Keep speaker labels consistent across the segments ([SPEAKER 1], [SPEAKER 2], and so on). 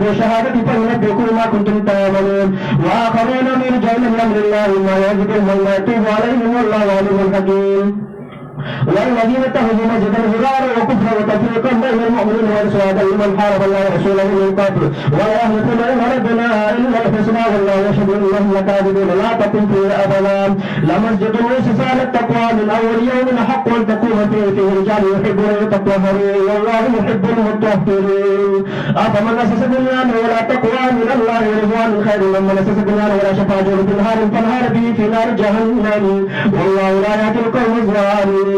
[SPEAKER 1] بالشهادة فينبئكم ما كنتم تعملون وآخرون من رجال من أمر الله ما يعجبهم ولا يتوب عليهم والله عليم حكيم والذين اتخذوا مسجدا ضرارا وكفرا وتفريقا بين المؤمنين والإرصادا لمن حارب الله ورسوله من قبل ولا يحلفون إن ردنا إلا الحسنى والله يشهد إنهم لكاذبون لا تقم فيه أبدا لمسجد أسس على التقوى من أول يوم أحق أن تقوم فيه رجال يحبون أن يتطهروا والله يحب المتطهرين أفمن أسس بنيانه ولا تقوى من الله ورضوان خير ممن أسس بنيانه ولا شفاعة في نهار فانهار به في نار جهنم والله لا يهدي القوم الظالمين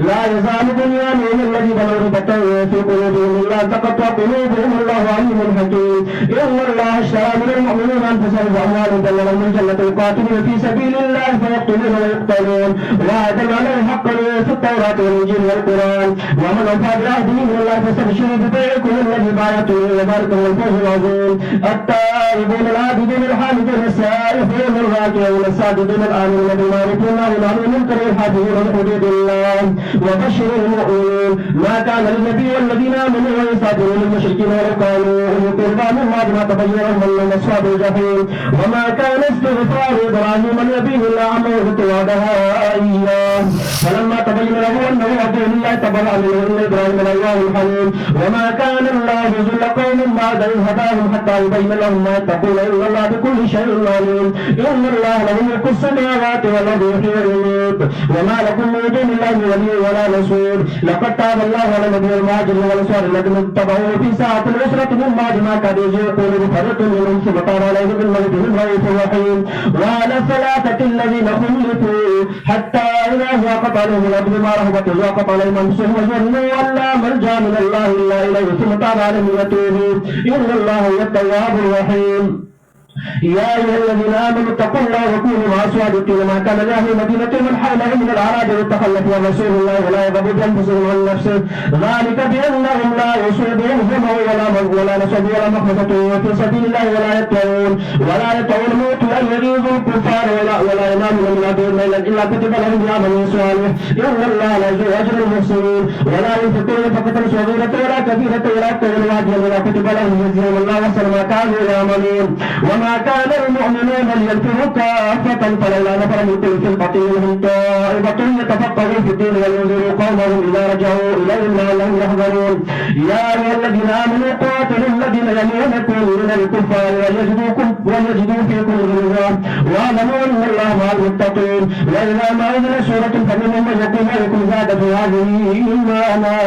[SPEAKER 1] لا يزال بنيانهم الذي بنوا ربة في قلوبهم إلا تقطع قلوبهم الله عليم حكيم إن الله اشترى من المؤمنين أنفسهم وأموالهم بل لهم الجنة يقاتلون في سبيل الله فيقتلون ويقتلون وعدا عليه حقا في التوراة والإنجيل والقرآن ومن أوفى بعهده من الله فاستبشروا ببيعكم الذي بايعتم وذلك هو الفوز العظيم التائبون العابدون الحامدون السائحون الراكعون الساجدون الآمنون بالمعروف والنهي عن المنكر والحافظون لحدود الله وبشر المؤمنين ما كان للنبي والذين آمنوا ويستغفرون للمشركين ولو كانوا أولي قربى من بعد ما تبين لهم أنهم أصحاب الجحيم وما كان استغفار إبراهيم لأبيه إلا عن موعظة وعدها إياه فلما تبين له أنه عدو لله تبرأ منه إن إبراهيم لأواه حليم وما كان الله يضل قوم بعد إذ هداهم حتى يبين لهم ما يتقون إن الله بكل شيء عليم إن الله له ملك السماوات والأرض يحيي ويميت وما لكم من دون الله ولي ولا نصير لقد تاب الله على النبي المهاجرين والأنصار الذين اتبعوه في ساعة العسرة من بعد ما كاد يزيغ قلوب فريق منهم ثم تاب عليهم إنه بهم رؤوف رحيم وعلى الثلاثة الذين خلفوا حتى إذا ضاقت عليهم الأرض بما رحبت وضاقت عليهم أنفسهم وظنوا أن لا ملجأ من الله إلا إليه ثم تاب عليهم وتوبوا إن الله هو التواب الرحيم يا أيها الذين آمنوا اتقوا الله وكونوا مع الصادقين ما كان لأهل المدينة من حولهم من الأعراب يتخلفوا عن رسول الله ولا يرغبوا بأنفسهم عن نفسه ذلك بأنهم لا يصيبهم ظمأ ولا نصب ولا مخمصة في سبيل الله ولا يطعون الموت أن يغيظ الكفار ولا ينامون من عدو ليلا إلا كتب لهم بعمل صالح إن الله لا يجزي أجر المحسنين ولا ينفقون فقط صغيرة ولا كبيرة ولا يقتلون واجبا ولا كتب لهم يجزيهم الله أحسن ما كانوا يعملون وما كان المؤمنون لينفروا كافة فلولا نفر من كل فرقة منهم طائفة يتفقهوا في الدين وينذروا قومهم إذا رجعوا إليهم لعلهم يحذرون يا أيها الذين آمنوا قاتلوا الذين يلونكم من الكفار ويجدوا فيكم غلظة واعلموا أن الله مع المتقين وإذا ما أنزل سورة فمنهم من يقول أيكم زادت هذه إيمانا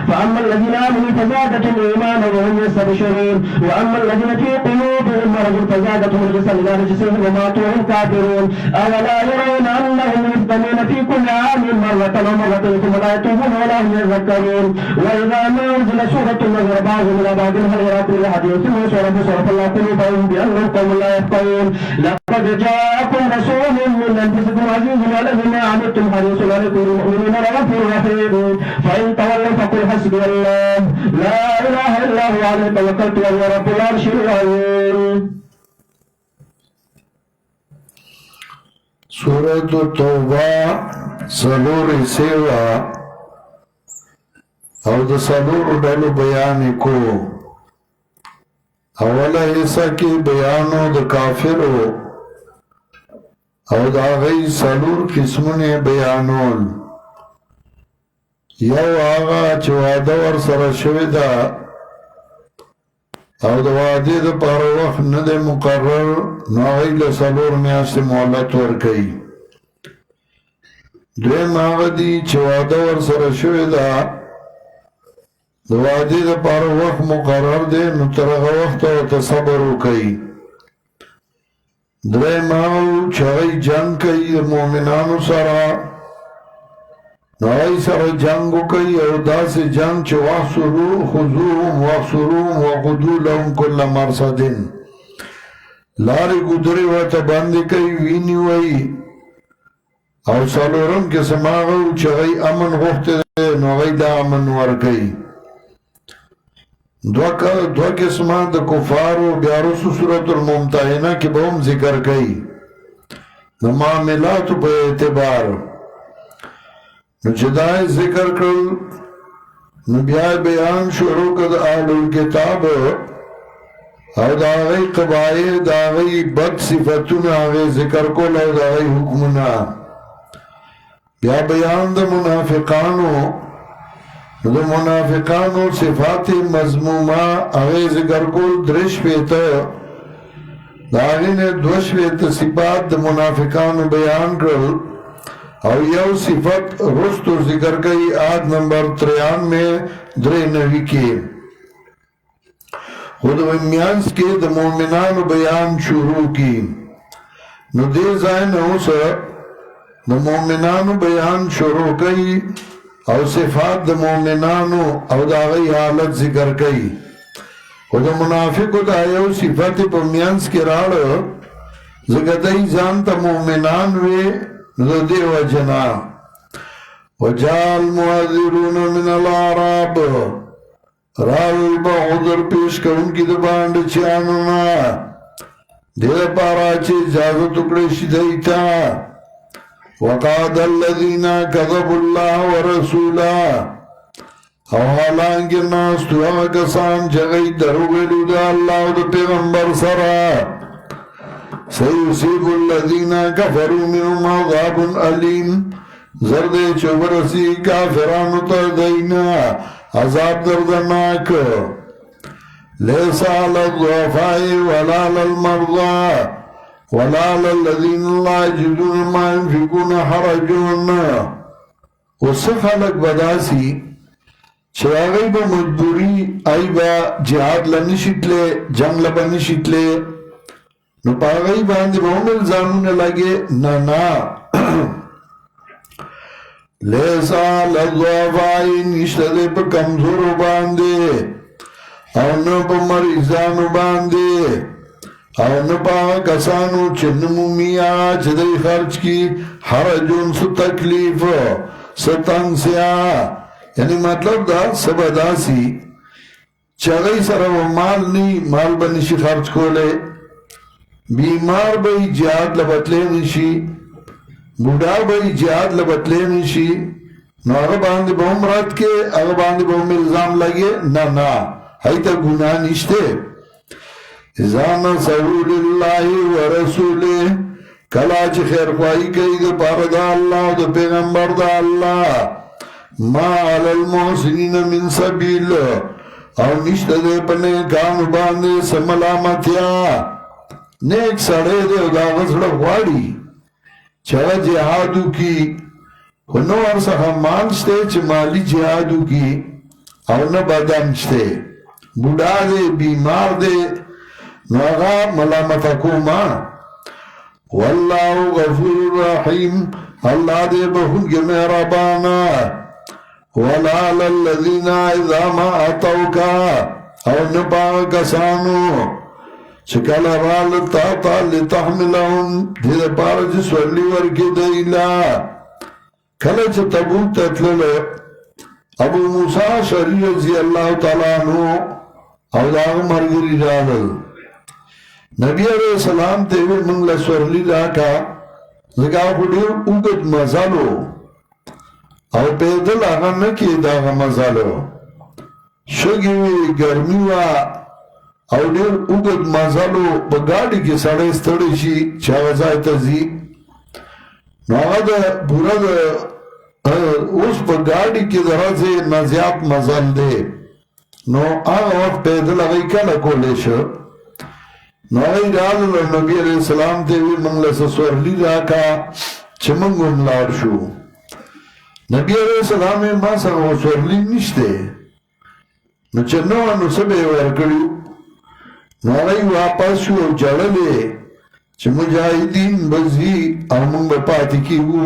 [SPEAKER 1] فأما الذين آمنوا فزادتهم إيمانا وهم يستبشرون وأما الذين في قلوبهم مرض فزادتهم رجسا إلى رجسهم وماتوا وهم كافرون أولا يرون أنهم يفتنون في كل عام مرة أو مرتين ثم لا يتوبون ولا هم يذكرون وإذا ما أنزل سورة نظر بعضهم إلى بعض هل يراكم لحديث ثم صرف الله قلوبهم بأنهم قوم لا يفقهون لقد جاءكم رسول من أنفسكم عزيز عليه ما عنتم حريص عليكم المؤمنين رؤوف رحيم فإن تولوا فقل حسبي الله لا إله إلا هو عليه توكلت وهو رب العرش العظيم.
[SPEAKER 2] سورة توبه سلور سیوا او د سلور ډلو بیان کو اوله حصہ کی بیانو د کافرو او دا غی سلور قسمونه بیانول یو آغا چه واده ور سره شوی دا او د واده د پاره وخت نه دی مقرر نو هغوی له څلور میاشتې مهلت ورکوي دویم هغه دي چې واده ورسره شوې ده د واده دپاره وخت مقرر دی نو تر هغه وخته ورته صبر وکوي دریم هغه چې هغوی جنګ کوي د مؤمنانو سره نو هغوی سره جنګ وکوي او داسې جنګ چې خذوهم واحصروهم وقعدوا لهم کل مرصد لارې ګودرې ورته باندې کوي ونیوئ او څلورم قسم هغه و چې هغوی امن غوښتی دی نو هغوی دا امن ورکوي دوه قسمه د کفارو بیا وروسته سورة الممتحنه کې به هم ذکر کوي د معاملاتو په اعتبار نو چې دا ذکر کړل نو بیا بیان شروع کړ د اهل الکتاب او دا غی قبائع دا غی بد صفتون آغی ذکر کول او دا غی حکمنا یا بیان دا منافقانو دا منافقانو صفات مضمومہ آغی ذکر کول درش پیتا دا آغی نے دوش پیتا صفات دا منافقانو بیان کرل او یو صفت رستو ذکر کئی آیت نمبر 93 میں 93 کی خود میانس کے دا مومنانو بیان شروع کی نو دے زائن اوسا دا مومنانو بیان شروع کی او صفات دا مومنانو او دا غی حالت ذکر کی خود منافقو دا یو صفت پا میانس کے راڑ زگدائی زانتا مومنانوے نو دے وجنا وجال معذرون من العراب راوی با عذر پیش کون کی دباند چانونا دیر پارا چی اجازت اکڑشی دیتا وقاد الذین کذب اللہ ورسولا او حالانکہ ناستو اغا کسان جغی دروگلو دا اللہ دا پیغمبر سرا سیصیب الذین کفروا منهم عذاب علیم زرد چوبرسی کافرانو تردینا عذاب دردناک لیسا للضعفائی ولا للمرضى ولا للذین اللہ جدون ما ينفقون حرجون وصف حلق بداسی چراغی با مجبوری آئی با جہاد لنشتلے جنگ لبنشتلے نو پاگئی باندے بہم الزامون لگے نا لیسا لضعفائی نشتہ دے پا کمزورو باندے او نو پا مریضانو باندے او نو پا کسانو چنمو میا چدے خرچ کی حرجون سو تکلیف ستنگ سیا یعنی مطلب دا سبداسی چگئی سر و مال نہیں مال بنشی خرچ کولے بیمار بھئی جہاد لبتلے نشی بوڑا بھئی جہاد لبتلے نشی نو اگر باندے بہم رد کے اگر باندے بہم الزام لگے نا ہی تا گناہ نشتے ازان سہول اللہ و رسولے کلاچ خیر خواہی کئی دا پاردا اللہ دا پیغمبر دا اللہ ما علی المحسنین من سبیل او نشتہ دے پنے کانو باندے سملامتیا نیک سڑے دے دا غزڑ غواری چاہ جہادو کی خنو ارسخ مانچتے چھ مالی جہادو کی او نہ بدنچتے بوڑا دے بیمار دے نوغا ملامتا کوما واللہ غفور رحیم اللہ دے بہن کے مہربانا وَلَا لَلَّذِينَ اِذَا مَا أَتَوْكَا او نپا کسانو چکل رالتا تا لتحملهم دید پار جس ولی ورکی دیلا کلچ تبوک تتلل ابو موسیٰ شریع رضی اللہ تعالیٰ عنہ او داغ مرگری رالل نبی علیہ السلام تیوی منگل سورلی راکا زکا خودیر اوگت مزالو او پیدل آغا نکی داغ مزالو شگیوی گرمیوا او دیر اوگت مزالو با گاڑی کی سڑے ستڑی شی چاوزائی تزی نو آغا دا پورا دا اس با گاڑی کی درازے نزیاب مزال دے نو آغا وقت پیدل آغای کالا کولے شو نو آغای رال نبی علیہ السلام تیوی منگل سسورلی راکا چمنگون لار شو نبی علیہ السلام ما سر سورلی نشتے نو چنوانو سبے ورکڑیو نو آغای واپس شو جڑلے چھ مجاہدین بزی او منگ پاتی کیو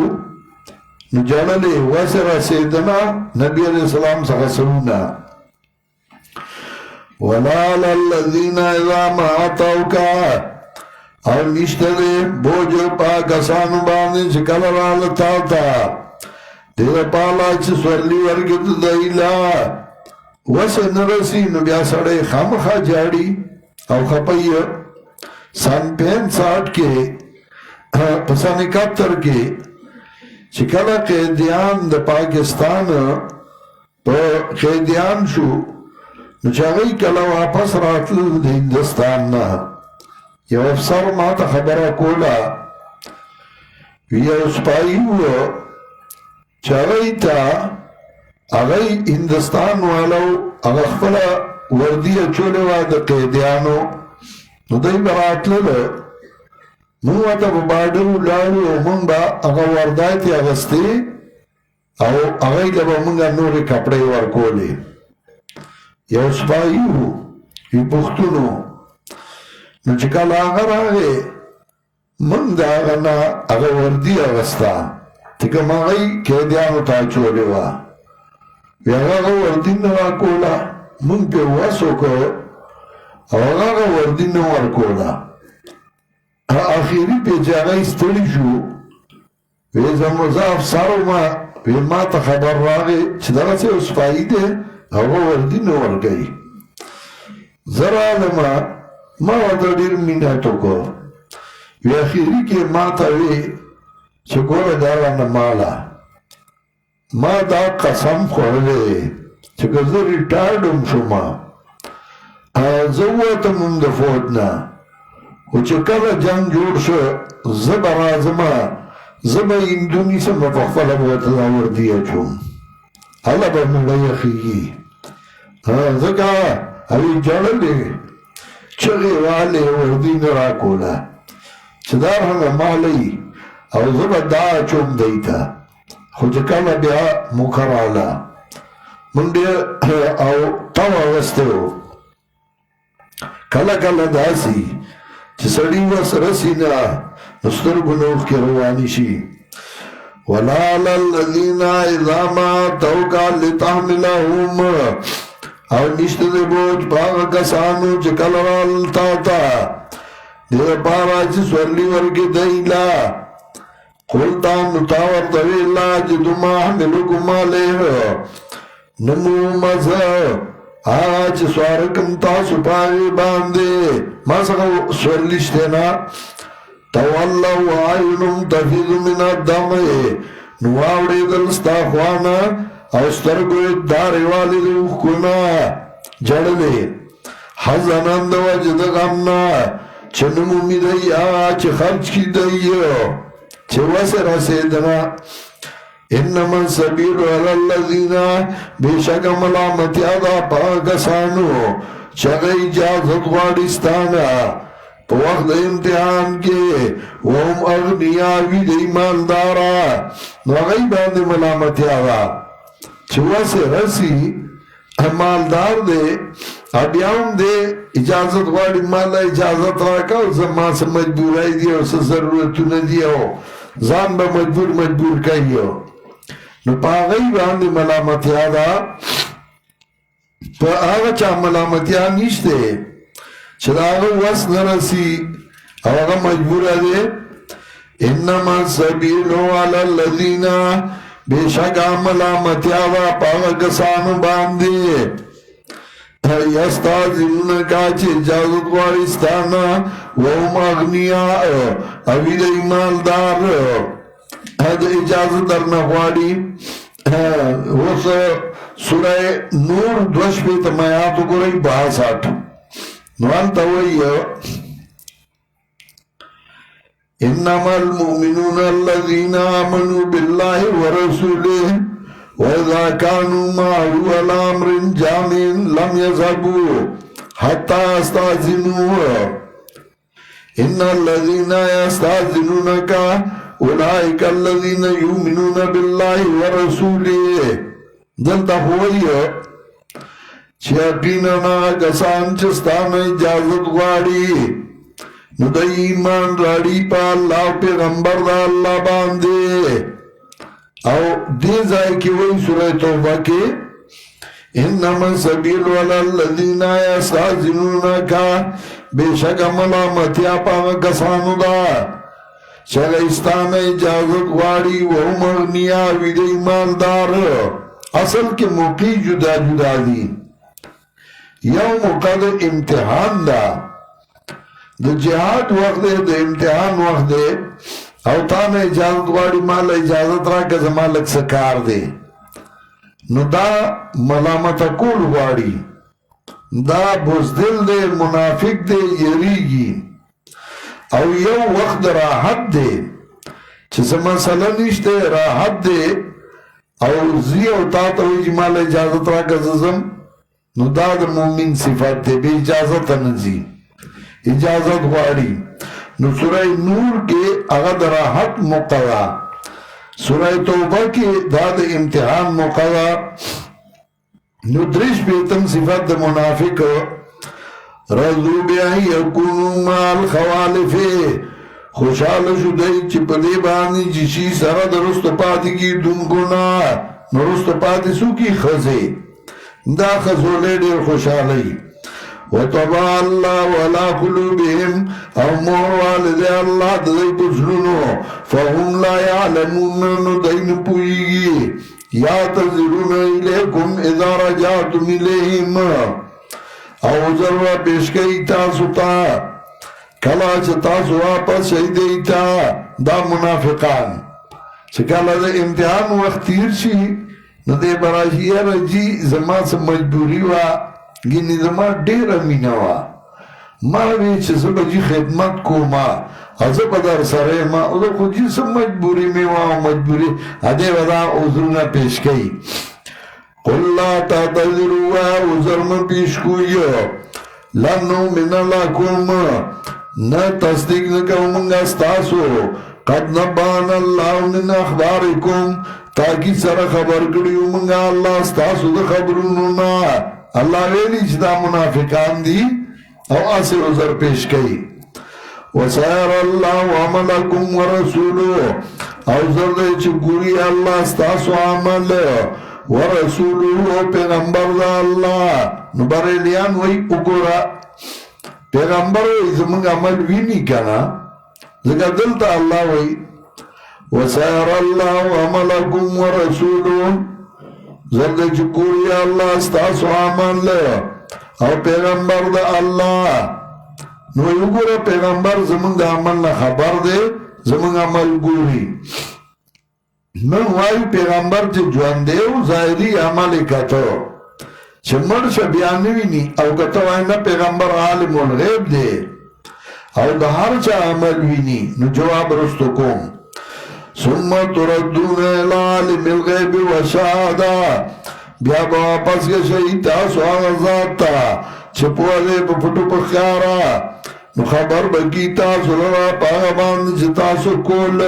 [SPEAKER 2] نو جڑلے واسر سیدنا نبی علیہ السلام سخسرونا وَلَا لَلَّذِينَ اِذَا مَا أَتَوْكَا او نشتدے بوجھ پاکسانو باندے چکل رالتا تا تیرا پالا چھ سورلی ورگت دائیلا وسے نرسی نو بیا سڑے خام خا جاڑی او خپئی سن 65 کے پسان 71 کے چکل قیدیان دا پاکستان پا قیدیان شو نو چې هغوی کله واپس راتلل د هندوستان نه یو افسر ما ته خبره کوله یو سپایي و چې هغوی ته هغوی هندوستان والو هغه خپله وردي اچولې وه د قیدیانو نو دوی به راتلله مونږ ورته په باډر ولاړو او مونږ به هغه وردایتې اغوستې او هغوی ته به مونږ نورې کپړې ورکولې یو سپایي وو وي پښتون و نو چې کله هغه راغې مونږ د هغه نه هغه وردي اغوسته چې کوم هغوی قیدیانو ته اچولې وه وی هغه وردي نه راکوله مونږ پرې وس وکړ او هغه وردي نه ورکوله آخری پی جاگئی ستړي شو وی زه افسر ومه وی ما ته خبر راغی چې دغسې یو سپایي دی هغه وردي نه ورکوي زه رالمه ما ورته ډېر مینت وکړ وی اخري کې ما ته وی چې ګوره دا رانه ماله ما دا قسم خوړلی چې که زه ریټایرډ هم شومه زه ووتم هم د فوج نه خو چې کله جنګ جوړ شو زه به راځمه زه به هندو نیسم په خپله به ورته دا وردي اچوم هله به مړه یخېږي ځکه هغې ژړلې چغې والې وردي نه راکوله چې دا رانه مالئ او زه به دا اچوم دی ته خو چې کله بیا موقع راله مونږ ډېر او تم اغوستی و کله کله داسې چې سړي وس رسي نه نو سترګو نه اوښکې روانې شي ولا علی الذین اذا ما اتوک لتحملهم او نشته دی بوج په هغه کسانو چې کله رالل تا ته دې دپاره چې سورلي ورکړي دی له قل تا نو تا ورته وې لا اجد ما احملکم علیه نه مو مزه هغه چې سواره کم تاسو په هغې باندې ما څخه سورلي شته نه تولوا وعینهم تفیض من الدمع نو واوړېدل ستا خوانه او سترګو یې دارې والې د اوښکو نه ژړلې حزنا د وجې د غم نه چې نه مومي دی هغه چې خرج کي دی چې وسې رسېدنه انما السبیل علی الذین بېشکه ملامتیا ده په هغه کسانو چې هغه اجازت غواړي ستا نه په وخت د امتحان کې وهم اغنیا وي د ایمانداره نو هغوی باندې ملامتیا ده چې وسې رسي مالدار دی بیا هم دی اجازت غواړي ماله اجازت راکړه او زما څه مجبورۍ دي او څه ضرورتونه دي او ځان به مجبور کوي نو په هغوی باندې ملامتیا ده په هغه چا ملامتیا نشته چې د هغه وس نه رسي او هغه مجبوره دی انما السبیل علی الذین بېشکه ملامتیا ده په هغه کسانو باندې یستاذنونک چې اجازت غواړي ستا نه وهم اغنیاء او وي د ایماندار د اجازه درنه غواړي اوس سوره نور 2 آیات وګورئ 62 نو هلته وایي انما المؤمنون الذين آمنوا بالله ورسوله وإذا كانوا معه على أمر جامع لم يذهبوا حتى يستأذنوه إن الذين يستأذنونك أولئك الذين يؤمنون بالله ورسوله دلته وایي چې یقینا کسان چې ستا نه اجازت غواړي نو د ایمان راړي په الله او پیغمبر د الله باندې او دې ځای کې وایي سوره توبه کې انما السبیل علی الذین یستأذنونک بېشکه ملامتیا په هغه کسانو ده چې هغوی ستا نه اجازت غواړي وهم اغنیا وي د ایماندار اصل کې موقع جدا جدا دي یو موقع د امتحان ده د جهاد وخت دی د امتحان وخت دی او تا نه اجازت غواړي ماله اجازت راکړه زما لږ څه کار دی نو دا ملامته کول غواړي دا بزدل دے منافق دے یریگی او یو وقت راحت دے چیز مسئلہ نشتے راحت دے او زی او تاتا ہوئی جمال اجازت را کززم نو دا دا مومن صفت دے بے اجازت نزی اجازت غواری نو سورہ نور کے اغد راحت مقضا سورہ توبہ کے دا دا امتحان مقضا نو درش بیتم صفت دا منافق رضو بیائی یکونو مال خوالفے خوشحال شدئی چی پدے بانی جشی سر درست پاتی کی دنگونا نرست پاتی سو کی خزے دا خزولے دیر خوشحالی وطبع اللہ ولا قلوبهم او مور والدے اللہ دائی پسلونو فهم لا یعلمون ندین پوئیگی یا تذرون الیکم اذا رجعتم الیہم او ذرہ پیشکئی تاسو تا کلا چه تاسو واپس شهیدی تا دا منافقان چه کلا دا امتحان وقت تیر شی نو دے براشی رجی زمان سے مجبوری وا گینی زمان دیر امینه وا ما وی چه سبا جی خدمت کو ما ازب در سره ما اوزا خود جی سب مجبوری میں وا مجبوری ادے ودا عذرنا پیش کئی قل لا تعتذروا عذرم پیش کوئی لنو من لکم نا تصدیق نکو منگا ستاسو قد نبان اللہ من اخبارکم تاکی سر خبر کریو منگا اللہ ستاسو دا خبرونونا اللہ ویلی چدا منافقان دی او آسر عذر پیش کئی وسائر اللہ عملکم ورسولو او زردے چگوری اللہ ستاسو عمل ورسولو پیغمبر دا اللہ نبریلیان وی اگورا پیغمبر وی زمان عمل وینی کنا ذکر دلتا اللہ وی وسائر اللہ عملکم ورسولو زردے چگوری اللہ ستاسو عمل او پیغمبر دا اللہ نو یو گورا پیغمبر زمان دا عمل نا خبر دے زمان عمل گوری من وائی پیغمبر چه جوان دے و ظاہری عمل کتو چه مرش بیانوی نی او کتو آئینا پیغمبر عالم الغیب دے او دا ہر چا عمل وینی نو جواب رستو کم ثم تردون العالم الغیب و شہادا بیا با واپس کے شہید تاسو آغازات تا چپوالے پا پٹو پخیارا نو خبر بکی تاسو لرا پاغبان جتاسو کول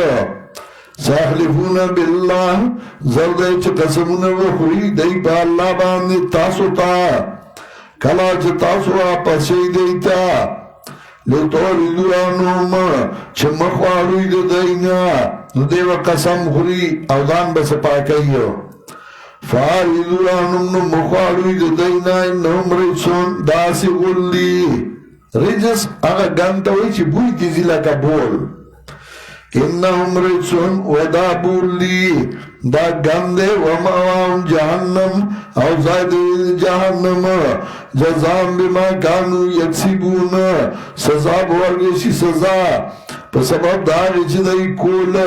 [SPEAKER 2] ساخلفون باللہ زردے چه قسمون وخوری دی پا اللہ باندی تاسو تا کلا چه تاسو آپا شیدی تا لطولی دوانوم چه مخواروی دی دینا نو دیو قسم خوری او دان بس پاکیو فاری دوانوم نو مخواروی دی دینا انہم رجسون داسی غلی رجس اگا گانتاوی چه بوی تیزی لکا بول انہم رجسون ودا بولی دا گندے ومعوام جہنم او زائد جہنم جزام بما کانو یکسیبون سزا بورگیشی سزا پسبب داری چدئی کول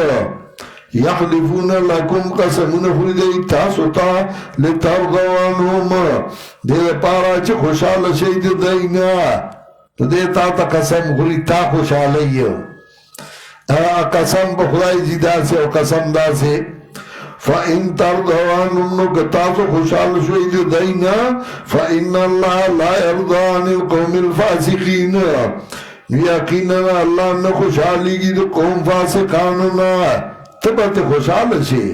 [SPEAKER 2] یخلفون لکم قسمون خوردئی تاسو تا لترغوانهم دے پارا چه خوشحال شید دینا دے تا قسم خوری تا خوشحالی قسم بخدای جدا سے او قسم دا سے فَإِن تَرْضَوَانُمْ نُكَتَاسُ خُشَالُ شُوِدِ دَيْنَا فَإِنَّ اللَّهَ لَا يَرْضَى عَنِ الْقَوْمِ الْفَاسِقِينَ یقینا اللہ نے خوشحالی کی تو قوم فاسقانونا تبت خوشحال شے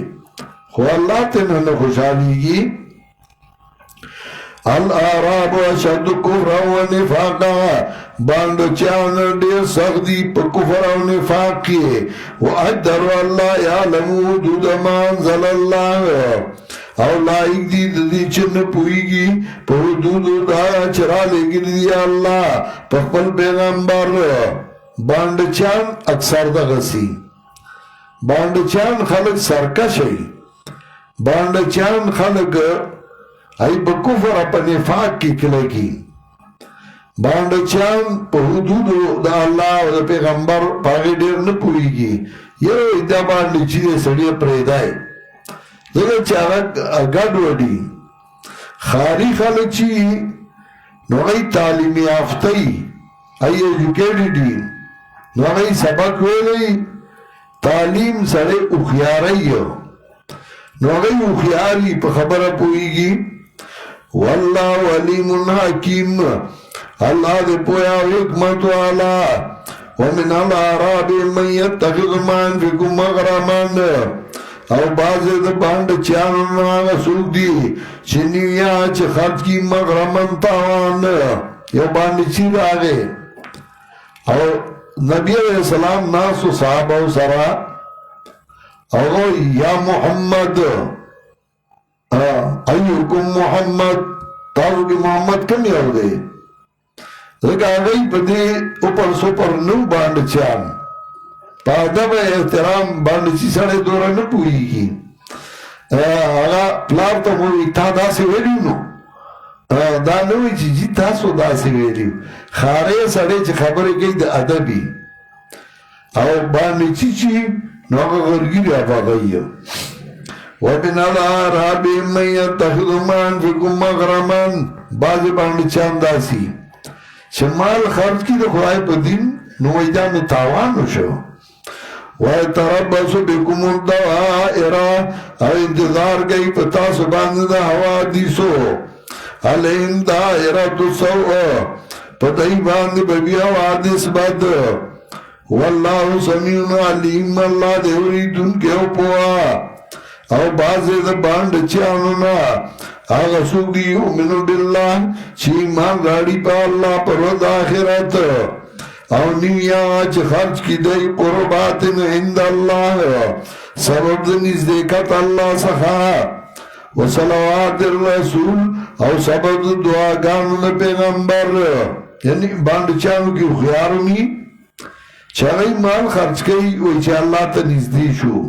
[SPEAKER 2] خو اللہ تنہا نے خوشحالی کی الاراب اشد کفر و نفاقا باند چاند دیر سخدی پا کفر و نفاق کی و اجدر اللہ یعلم حدود ما انزل اللہ او لائق دی چن پوئیگی پا حدود دا چرا لگن دی اللہ پا قبل پیغمبر باند چاند اکثر دا غسی باند چاند خلق سرکش ہے باند چاند خلق ای با کفر اپا نفاق کی کلگی باندچان پا حدود دا اللہ و دا پیغمبر پاگی دیر نپوئی گی یہ ایدہ باندی چیزے سڑی پریدائی دیگر چاہا گاڑ وڈی خاری خلق چی نو غی تعلیم یافتی ای ایجوکیٹڈی نو غی سبق ویلی تعلیم سر اخیاری نو غی اخیاری پا خبر پوئیگی واللہ علیم حکیم اللہ دے پویا حکمت والا ومن العراب من يتخذ ما ينفق مغرما او بازی دا باند چیانو ناغا سوک دی چنیویا چی خرد کی مغرمن تاوان یو باند چی راگے او نبی علیہ السلام ناسو صحابہ سرا او یا محمد ایوکم محمد تاو کی محمد کم یو دے لیکن آگئی پدی اوپر سوپر نو باند چیان پا ادب احترام باند چی سڑے دورا نپوئی کی آگا پلار تا موی تا دا سی ویلیو نو دا نوی چی جی تاسو دا سی ویلیو خارے سڑے چی خبری گئی دا ادبی او باند چی نو آگا غرگی رابا گئی وَبِنَ الْعَرَابِ مَنْ يَتَّخِذُ مَا يَنْفِقُ مَغْرَمًا بعض باندې چانداسي چې مال خرج کی د خدای په دین نو ایدا می تاوان وشو وَيَتَرَبَّصُ بِكُمُ الدَّوَائِرَ او انتظار گئی په تاسو باندې د حوادثو علیهم دائرة السوء په دای باندې به بیا حوادث بد والله سمیع علیم الله دې اوریدونکی او پوهه او بازی دا باند چیانونا آغا سوگی یومنو باللہ چی ایمان راڑی پا اللہ پر ود آخرت او نیویا چی خرچ کی دی قرباتن عند اللہ سبب دنیز دیکھت اللہ سخا و صلوات الرسول او سبب دعاگانون پیغمبر یعنی باند چیانو کی خیارونی چاگئی مال خرچ کئی ویچی اللہ تا نزدی شو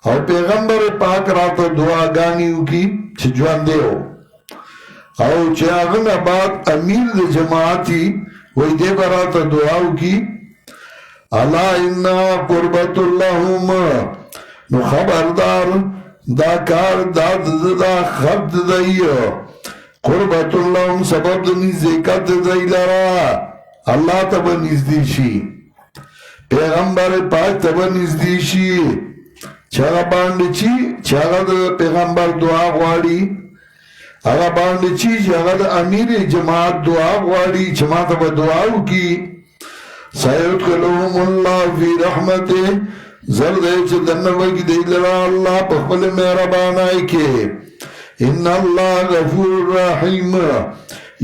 [SPEAKER 2] او پیغمبر پاک راتا دعا گانیو کی چھ جوان دیو او چھ آغن بعد امیر دے جماعتی وی دے براتا دعاو کی اللہ انا قربت اللہم نو خبردار دا کار دا خبد دائی قربت اللہم سبب دنی زکت دائی لرا اللہ تبا نزدیشی پیغمبر پاک تبا نزدیشی چاگا باندی چی چاگا دا پیغمبر دعا غواری اگا باندی چی چاگا دا امیر جماعت دعا غواری جماعت با دعاو کی سیدخلوهم اللہ فی رحمت زردے چا دنوکی دیلرا اللہ پخبل مہربانائی کے ان اللہ غفور رحیم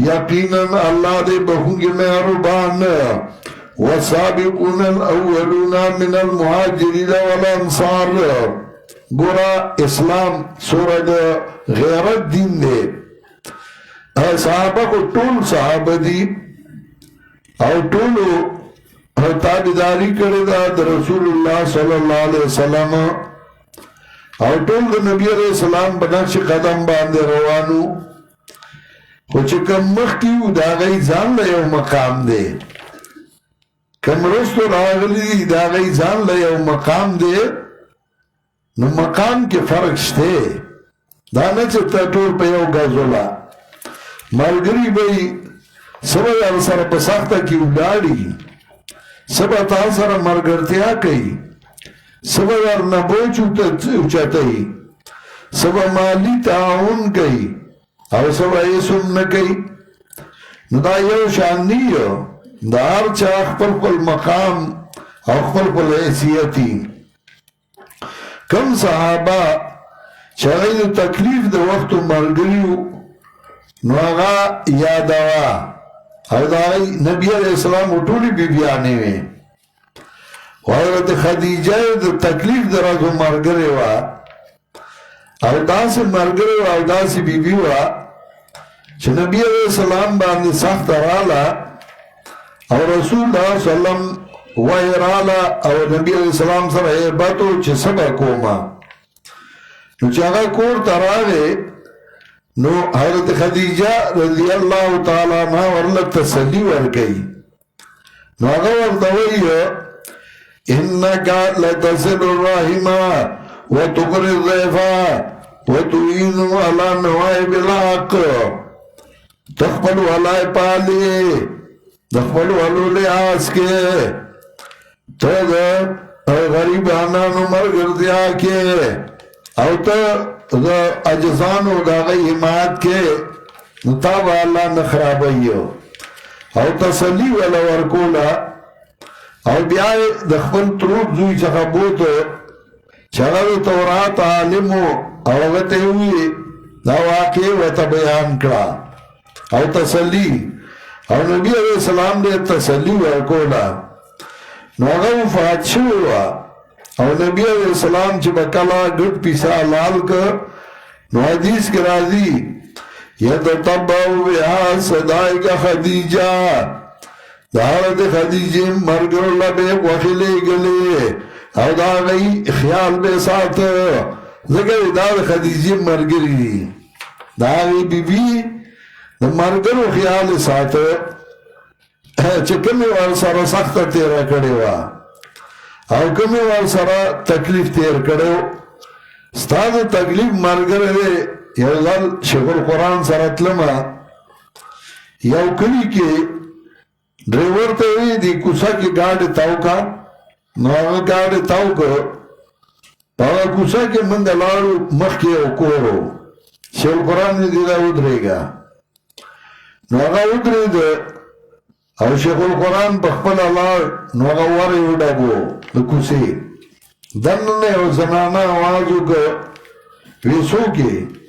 [SPEAKER 2] یقینا اللہ دے بخونگی مہربان والسابقون الاولون من المهاجرين والانصار گورا اسلام سورة غیرت دین دے صحابہ کو طول صحابہ دی او طولو تابداری کردہ دا رسول اللہ صلی اللہ علیہ وسلم او طول دا نبی علیہ السلام بناکش قدم باندے روانو خوچکم مخیو دا غی زان لیو مقام دے کم رستو راغلی دا غی زان لیو مقام دے نو مقام کے فرق شتے دانا چتا ٹور پیو گازولا مالگری بھئی سبا یار سر بساختا کی اولاری سبا تا سر مرگرتیا کئی سبا یار نبوچ اچتائی سبا مالی تعاون کئی او سبا ایسم نکئی نو دا یو شان نیو دار چا اخبر پل مقام اخبر پل حیثیتی کم صحابہ چاگئی تکلیف دا وقت مرگریو نو آغا یادوا او دائی نبی علیہ السلام اٹولی بی بیانے میں حضرت خدیجہ دا تکلیف دا رازو مرگریوا او دا سے مرگریوا او دا سے بی بیوا چھ نبی علیہ السلام باندے سخت رالا او رسول اللہ صلی اللہ علیہ وسلم ویرالا او نبی علیہ السلام سر حیبتو چھ سبا کوما نو چاگا کور تراغے نو حضرت خدیجہ رضی اللہ تعالیٰ عنہ ورلک تسلی ورگئی نو آگا وردوئی انکا لتصل الرحمہ وتقر الضیفہ وتعین علی نوائب الحق تخپل والای پالی دخپل والو لحاظ کے تو دا غریبانانو مرگردیا کے او تا دا اجزانو دا غی حمایت کے نتابا اللہ نخرابیو او تسلی والا ورکولا او بیائی دخپل تروب زوی چخا بوتو چغل تورات عالمو او غتے ہوئی دا واقعی وطا بیان کرا او تسلی او نبی علیہ السلام دے تسلی ورکولا نو اغا وفات شوا او نبی علیہ السلام چی بکلا گھٹ پیسا لال کر نو حدیث کے راضی یتطبعو بها صدائق خدیجہ دا حضرت خدیجہ مرگر لبے وخلے گلے او دا غی خیال بے ساتھ زگر دا خدیجہ مرگری دا غی بی بی دا مرگر و خیال ساتھ چکمی وال سارا سخت تیرہ کڑے وا او کمی وال سارا تکلیف تیر کڑے ستاد تکلیف مرگر دے یو ځل شیخ القرآن سره تلما یو کلی کې ډریور ته وی دی کوڅه کې ګاډي تاو کا نو هغه ګاډي تاو کو په کوڅه کې منډه لاړو مخکې وکورو شیخ القرآن دې دا ودرېګا نو هغه ودرېد او شیخ القرآن په خپل لاړ نو هغه ورې وډاګو د کوڅې دنه یو زنانه आवाज وکړ ویسو کې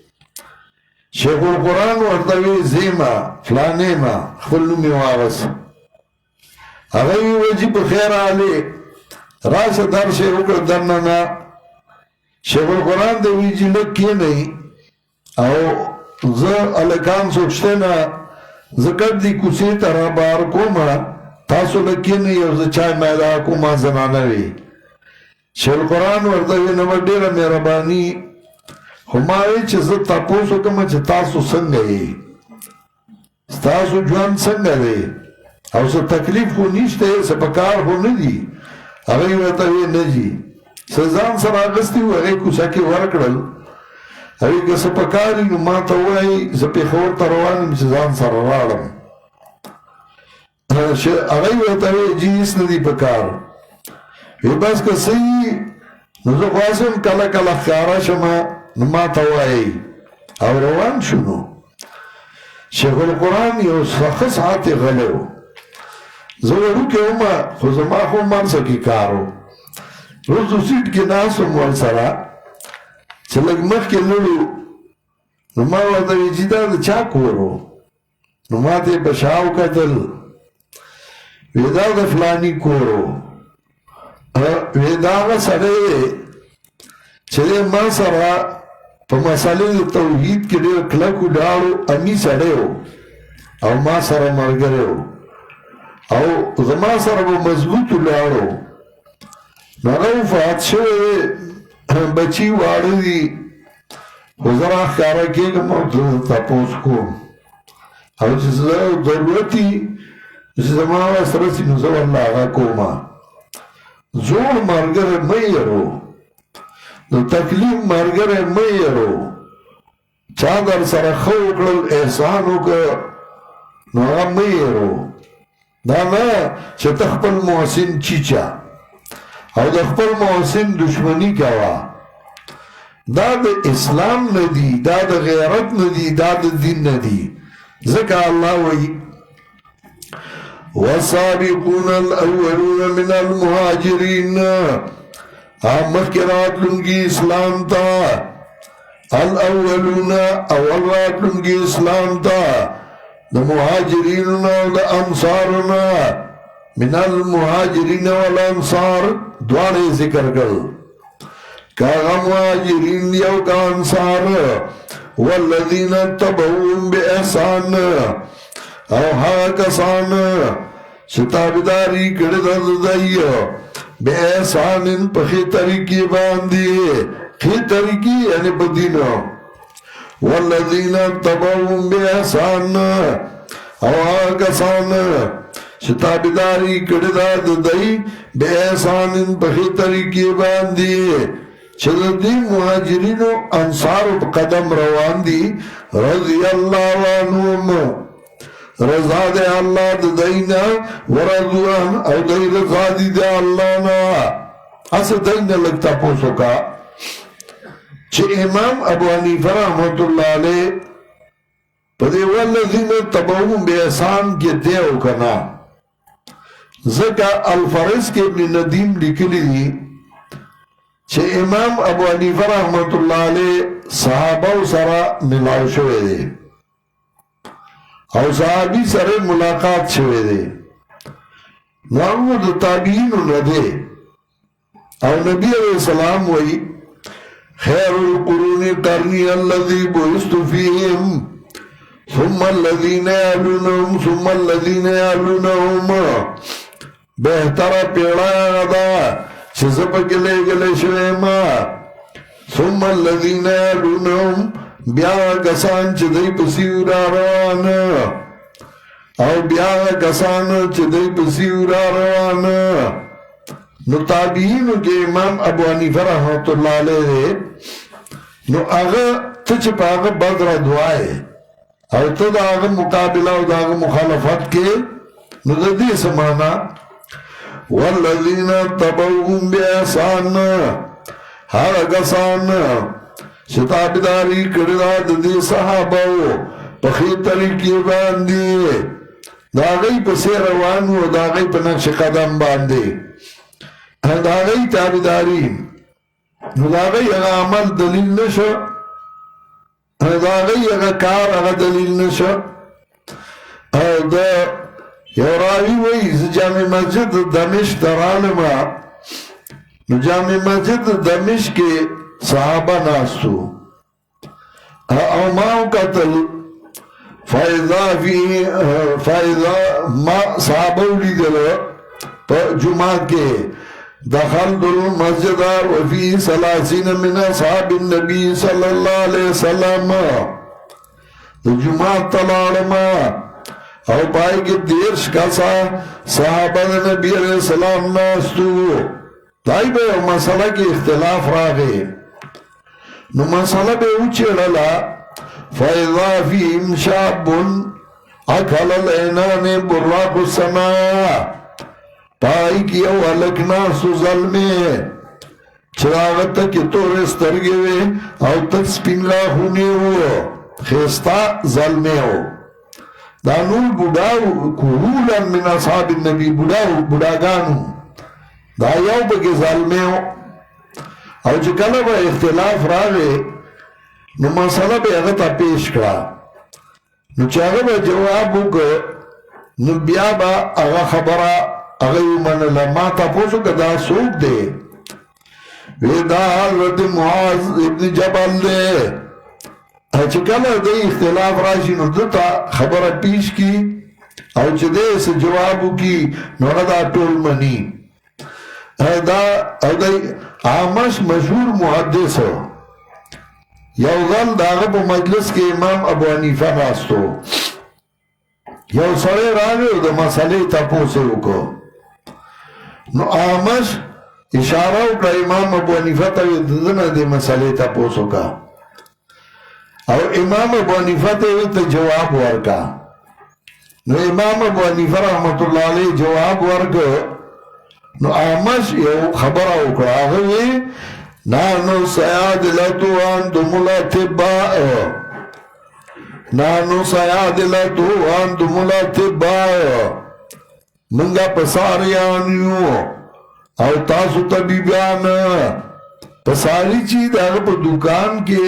[SPEAKER 2] شیخ القرآن ورطوی زیما فلانیما خلومی وارس اغیی وجی بخیر آلی راس در شیخ اکر درننا شیخ القرآن دوی جی لکی نئی او زا الکان سوچتینا زکر دی کسی ترہ بار کوما تاسو لکی نئی او زا چای میدا کوما زنانوی شیخ القرآن ورطوی نمر دیر مہربانی ہمارے چھ زد تاپوسو کما چھ تاسو سنگئی تاسو جوان سنگئی او سا تکلیف خو نیشتے سا پکار خو ندی اگئی ویتاوی نجی سزان سر آگستی ہو اگئی کسا کی ورکڑل اگئی کسا پکاری نو ما تاوائی سا پیخور تروانیم سزان سر رارم اگئی ویتاوی جیس ندی پکار وی بس کسی نزو خواسم کلا کلا خیارا شما نما توائی او روان شنو شیخ القرآن یو سخص آتی غلو زورو که اوما خوزما خو منسا کی کارو روزو سیٹ کی ناسو مول سرا چلک مخ کے لڑو نما وردوی جیدہ دا چا کورو نما تے بشاو کا دل ویدہ دا فلانی کورو ویدہ دا سرے چلے ما سرا پا مسئلے توحید کے لئے کلکو ڈاڑو امی سڑے ہو او ما سر مرگرے ہو او زما سر وہ مضبوط ڈاڑو ناغو فات شوئے بچی وارد دی حضرہ خیارہ کے گا موت تاپوس کو او جس ضرورتی جس زمان واسرسی نزو اللہ آگا کوما زور مرگر میرو نو تکلیف مرگر میرو چادر سر خوکل احسانو که نو آگا میرو دانا چه تخپل محسن چیچا او تخپل محسن دشمنی کوا دا دا اسلام ندی دا دا غیرت ندی دا دا دین ندی ذکا اللہ وی والسابقون الاولون من المہاجرین مخکرات لنگی اسلام تا الاولون اول رات لنگی اسلام تا دا مہاجریننا و دا انصارنا من المہاجرین والانصار دوارے ذکر کر کاغا مہاجرین یو کا انصار والذین تبعون بے احسان او ہا کسان ستابداری کردد دائیو بے احسان ان پخی طریقی باندی خی طریقی یعنی بدینو والذین تبعون بے احسان او ہا کسان ستابداری کردد دائی بے احسان ان پخی طریقی باندی چلو دی مہاجرین و انصار قدم روان دی رضی اللہ عنہم رضا دے اللہ دینا ورضوان او دی رضا دی دے اللہ نا اسا دینا لگتا پوسو کا چھ امام ابو حنیفہ رحمت اللہ علیہ پدے والذین تبعوهم بإحسان کے دیو کنا ذکا الفرس کے ابن ندیم لکلی دی چھ امام ابو حنیفہ رحمت اللہ علیہ صحابہ سرا ملاو شوئے دے او صحابی سر ملاقات شوئے دے نامو دو تابعین ندے او نبی علیہ السلام وی خیر القرون قرنی الذی بعثت فیہم ثم الذین یعلونہم ثم الذین یعلونہم بہتر پیڑا دا چزپ گلے گلے شویما ثم الذین یعلونہم بیا کسان چه دی پسیورا روان او بیا کسان چه دی پسیورا روان نو تابعینو کے امام ابو حنیفہ رحمت اللہ علیہ نو آغا تچ پا آغا بدر دعائے او تد آغا مقابلہ او دا آغا مخالفت کے نو دا دی سمانا والذین تبعوهم بإحسان ہر کسان شتابداری کردہ دی صحاباو پخی طریقی باندی دا غی پسی روانو دا غی پنقش قدم باندی دا غی تابداری دا غی اگا عمل دلیل نشو دا غی اگا کار اگا دلیل نشو دا یو راوی ویز جامع مسجد دمشق درالما جامع مسجد دمشق کے صحابہ ناستو او ماو قتل فائدہ ما صحابہ لی دلو جمعہ کے دخلت المسجد وفی سلاسین من اصحاب النبی صلی اللہ علیہ وسلم جمعہ تلالما او پائی کے دیرش کسا صحابہ نبی علیہ السلام ناستو دائی بے مسئلہ کی اختلاف راگے نو مسئلہ بے اوچے ڈالا فَإِذَا فِيهِمْ شَابٌ اَكَلَ الْعِنَانِ بُرَّاقُ السَّمَاءِ پائی کی او علکنا سو ظلمے چراغت کی طور استرگے وے او تک سپنگا ہونے ہو خیستا ظلمے ہو دانول بڑاو کہولا من اصحاب النبی بڑاگانو دا یو بکی ظلمے ہو او چکل با اختلاف راگے نو مسئلہ بے اغتا پیش کرا نو چاگا با جوابو که نو بیا با اغا خبرہ اغیو من لما تا پوسو که دا سوک دے ویدہ حضرت معاذ ابن جبل دے چکل دے اختلاف راشی نو دتا خبرہ پیش کی او چه دے اس جوابو کی نو دا طول منی دا آمش مشہور محدث ہو یو غل داغب مجلس کے امام ابو حنیفہ راستو یو سڑے راگے دا مسئلے تا پوسے ہوکو نو آمش اشارہ اکڑا امام ابو حنیفہ تا دنا دے مسئلے تا پوسو کا اور امام ابو حنیفہ تا جواب ورکا نو امام ابو حنیفہ رحمت اللہ علیہ جواب ورکا نو آمش یو خبر اکڑا آگوی نانو سیادلتو انتم الاتباء نانو سیادلتو انتم الاتباء منگا پساریانیو او تاسو طبیبیان پساری چید اگر پا دکان کے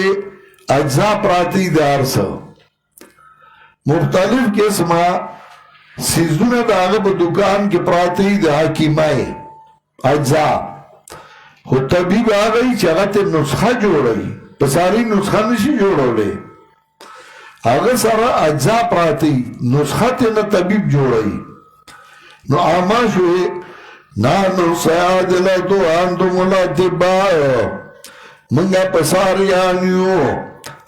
[SPEAKER 2] اجزا پراتی دار سا مختلف قسمہ سیزون دا اگر پا دکان کے پراتی دا حکیمائی اجزا خود طبیب آگئی چاگت نسخہ جوڑائی پساری نسخہ نشی جوڑو لے آگا سارا اجزا پراتی نسخہ تینا طبیب جوڑائی نو آماش ہوئے نانو سیادلتو انتم الاتباء منگا پساریانیو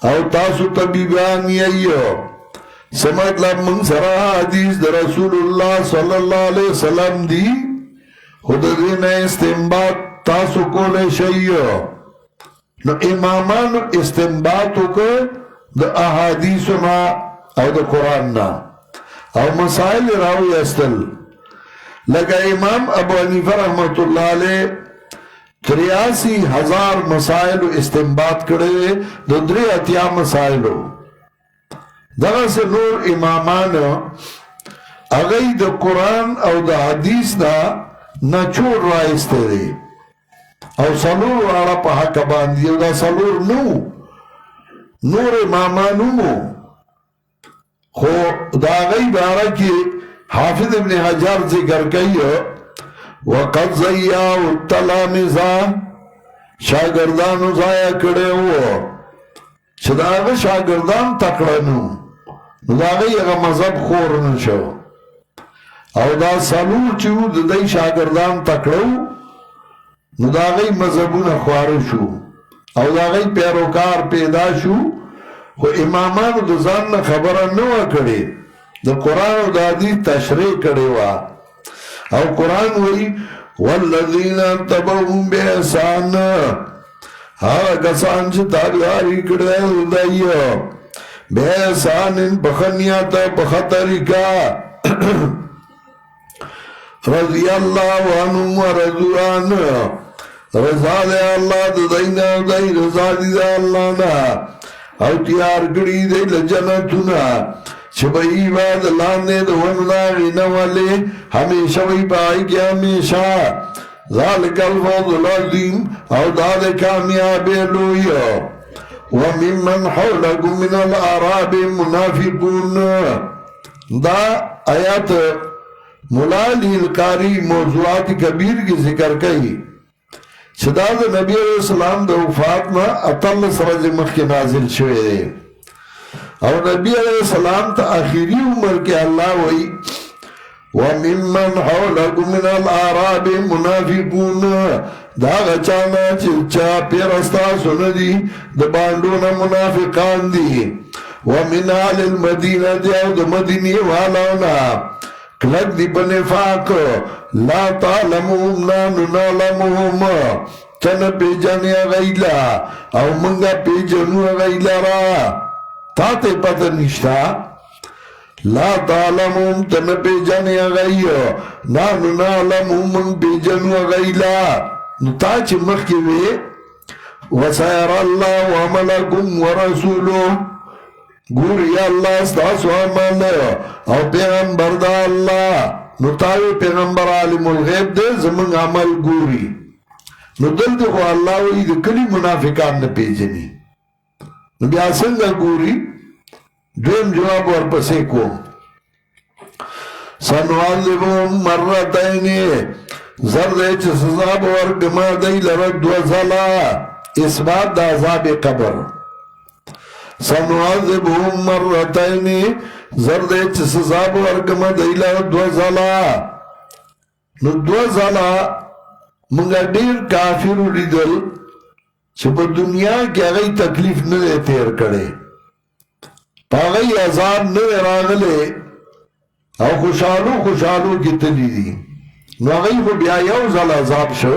[SPEAKER 2] او تاسو طبیبانیو سمطلب من سرا حدیث در رسول اللہ صلی اللہ علیہ وسلم دی خود دین استنباط تاسو کولے شئیو نو امامان استنباطو که دا احادیثنا او دا قرآن نا او مسائل راوی استل لکه امام ابو حنیفه رحمت اللہ علیہ 83,000 مسائل استنباط کرے دو 3 مسائلو دغه سے نور امامان اغی دا قرآن او دا حدیث دا نچور رائستے دے او سلور والا پا حق باندی او دا سلور نور امامانو مو خو دا غی بارا کی حافظ ابن حجر ذکر کئی وقد زیاو التلامزا شاگردانو ضائع کڑے ہو چداغ شاگردان تکڑنو داغی اگا مذہب خور نشو او دا سلور چیو دی شاگردان تکڑو داغی مذہبون خوارو شو او داغی پیروکار پیدا شو خو امامانو دا زان خبران نوا کڑی دا قرآن و دا حدیث تشریح کڑی وا او قرآن وی والذین تبعهم بإحسان ہاں کسان چھ تابعاری کڑے دائیو بإحسان بخنیات بخطرکا رضی اللہ عنہم و رضوان رضا دے اللہ دائینا دائی رضا دی دا اللہ نا او تیار کڑی دے لجنتنا چھبئی باد لانے دون داغی نوالے ہمیشہ وی پائی کیا ہمیشہ ذالک الفوض العظیم او داد کامیابی لویو وممن حولکم من العراب منافقون دا آیات ملالی القاری موضوعات کبیر کی ذکر کئی شداد نبی علیہ السلام دا وفاتنا اطل سرز مخ کے نازل شوئے دے اور نبی علیہ السلام تا آخری عمر کے اللہ وئی وَمِمَّنْ حَوْلَكُمْ مِنَ الْأَعْرَابِ مُنَافِقُونَ دا غچانا چلچا پیرستا سندی دا باندونا منافقان دی وَمِنْ آلِ الْمَدِينَ دیو دا مدینی والاونا کلک دی بنفاق لا تعلمهم نانو نعلمهم چن پیجانی غیلا او منگا پیجنو غیلا را تاتے پتہ نشتا لا تعلمهم تن پیجانی غیو نانو نعلمهم من پیجنو غیلا نتاچ مخیوے وسائر اللہ وعملکم ورسولو گوری اللہ استاسو عمل او پیغمبر دا اللہ نتاوی پیغمبر عالم الغیب دے زمان عمل گوری نو دل دیکھو اللہ وی دی کلی منافقان نپیجنی نو بیا سنگا گوری دویم جواب ورپسے کو سنوازبهم مرتینی زردے چھ سزاب ورگما دی لرد وزلا اثبات دا عذاب قبر سنوازبهم مرتینی زردے چھ سزاب ورگما دی لرد وزلا نو دوزلا منگا دیر کافر لیدل چھ پا دنیا کی اگئی تکلیف نلے تیر کرے پا اگئی عذاب نلے راغلے او خوشالو کی تلی دی نو اگئی کو بیا یوزل عذاب شو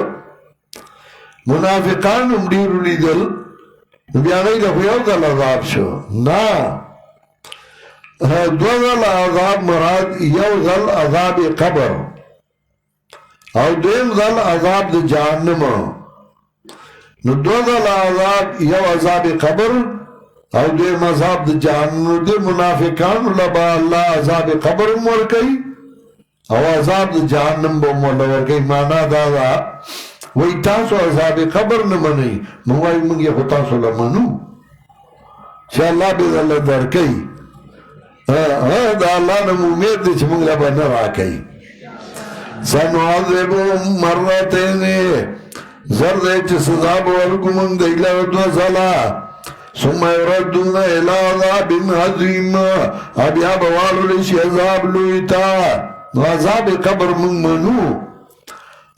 [SPEAKER 2] منافقان امدیرو لیدل نو بیا اگئی لکو یوزل عذاب شو نا دوزل عذاب مراد یوزل عذاب قبر او دویم ذل عذاب دا جہنم نو دو ذل عذاب یو عذاب قبر او دویم عذاب دا جہنم دو منافقان لبا اللہ عذاب قبر مورکی او عذاب دا جہنم با مورکی مانا دادا وی تاسو عذاب قبر نمانی موائی منگی خو تاسو لمنو شاء اللہ بید اللہ درکی دا اللہ نمو امید دی چھ منگ لبا نراکی سنعذبهم مرتين زردے چھ سزاب ورکمن دیلہ دو زلا ثم يردون الى عذاب عظیم اب یا بوالو لیشی عذاب لویتا عذاب قبر من منو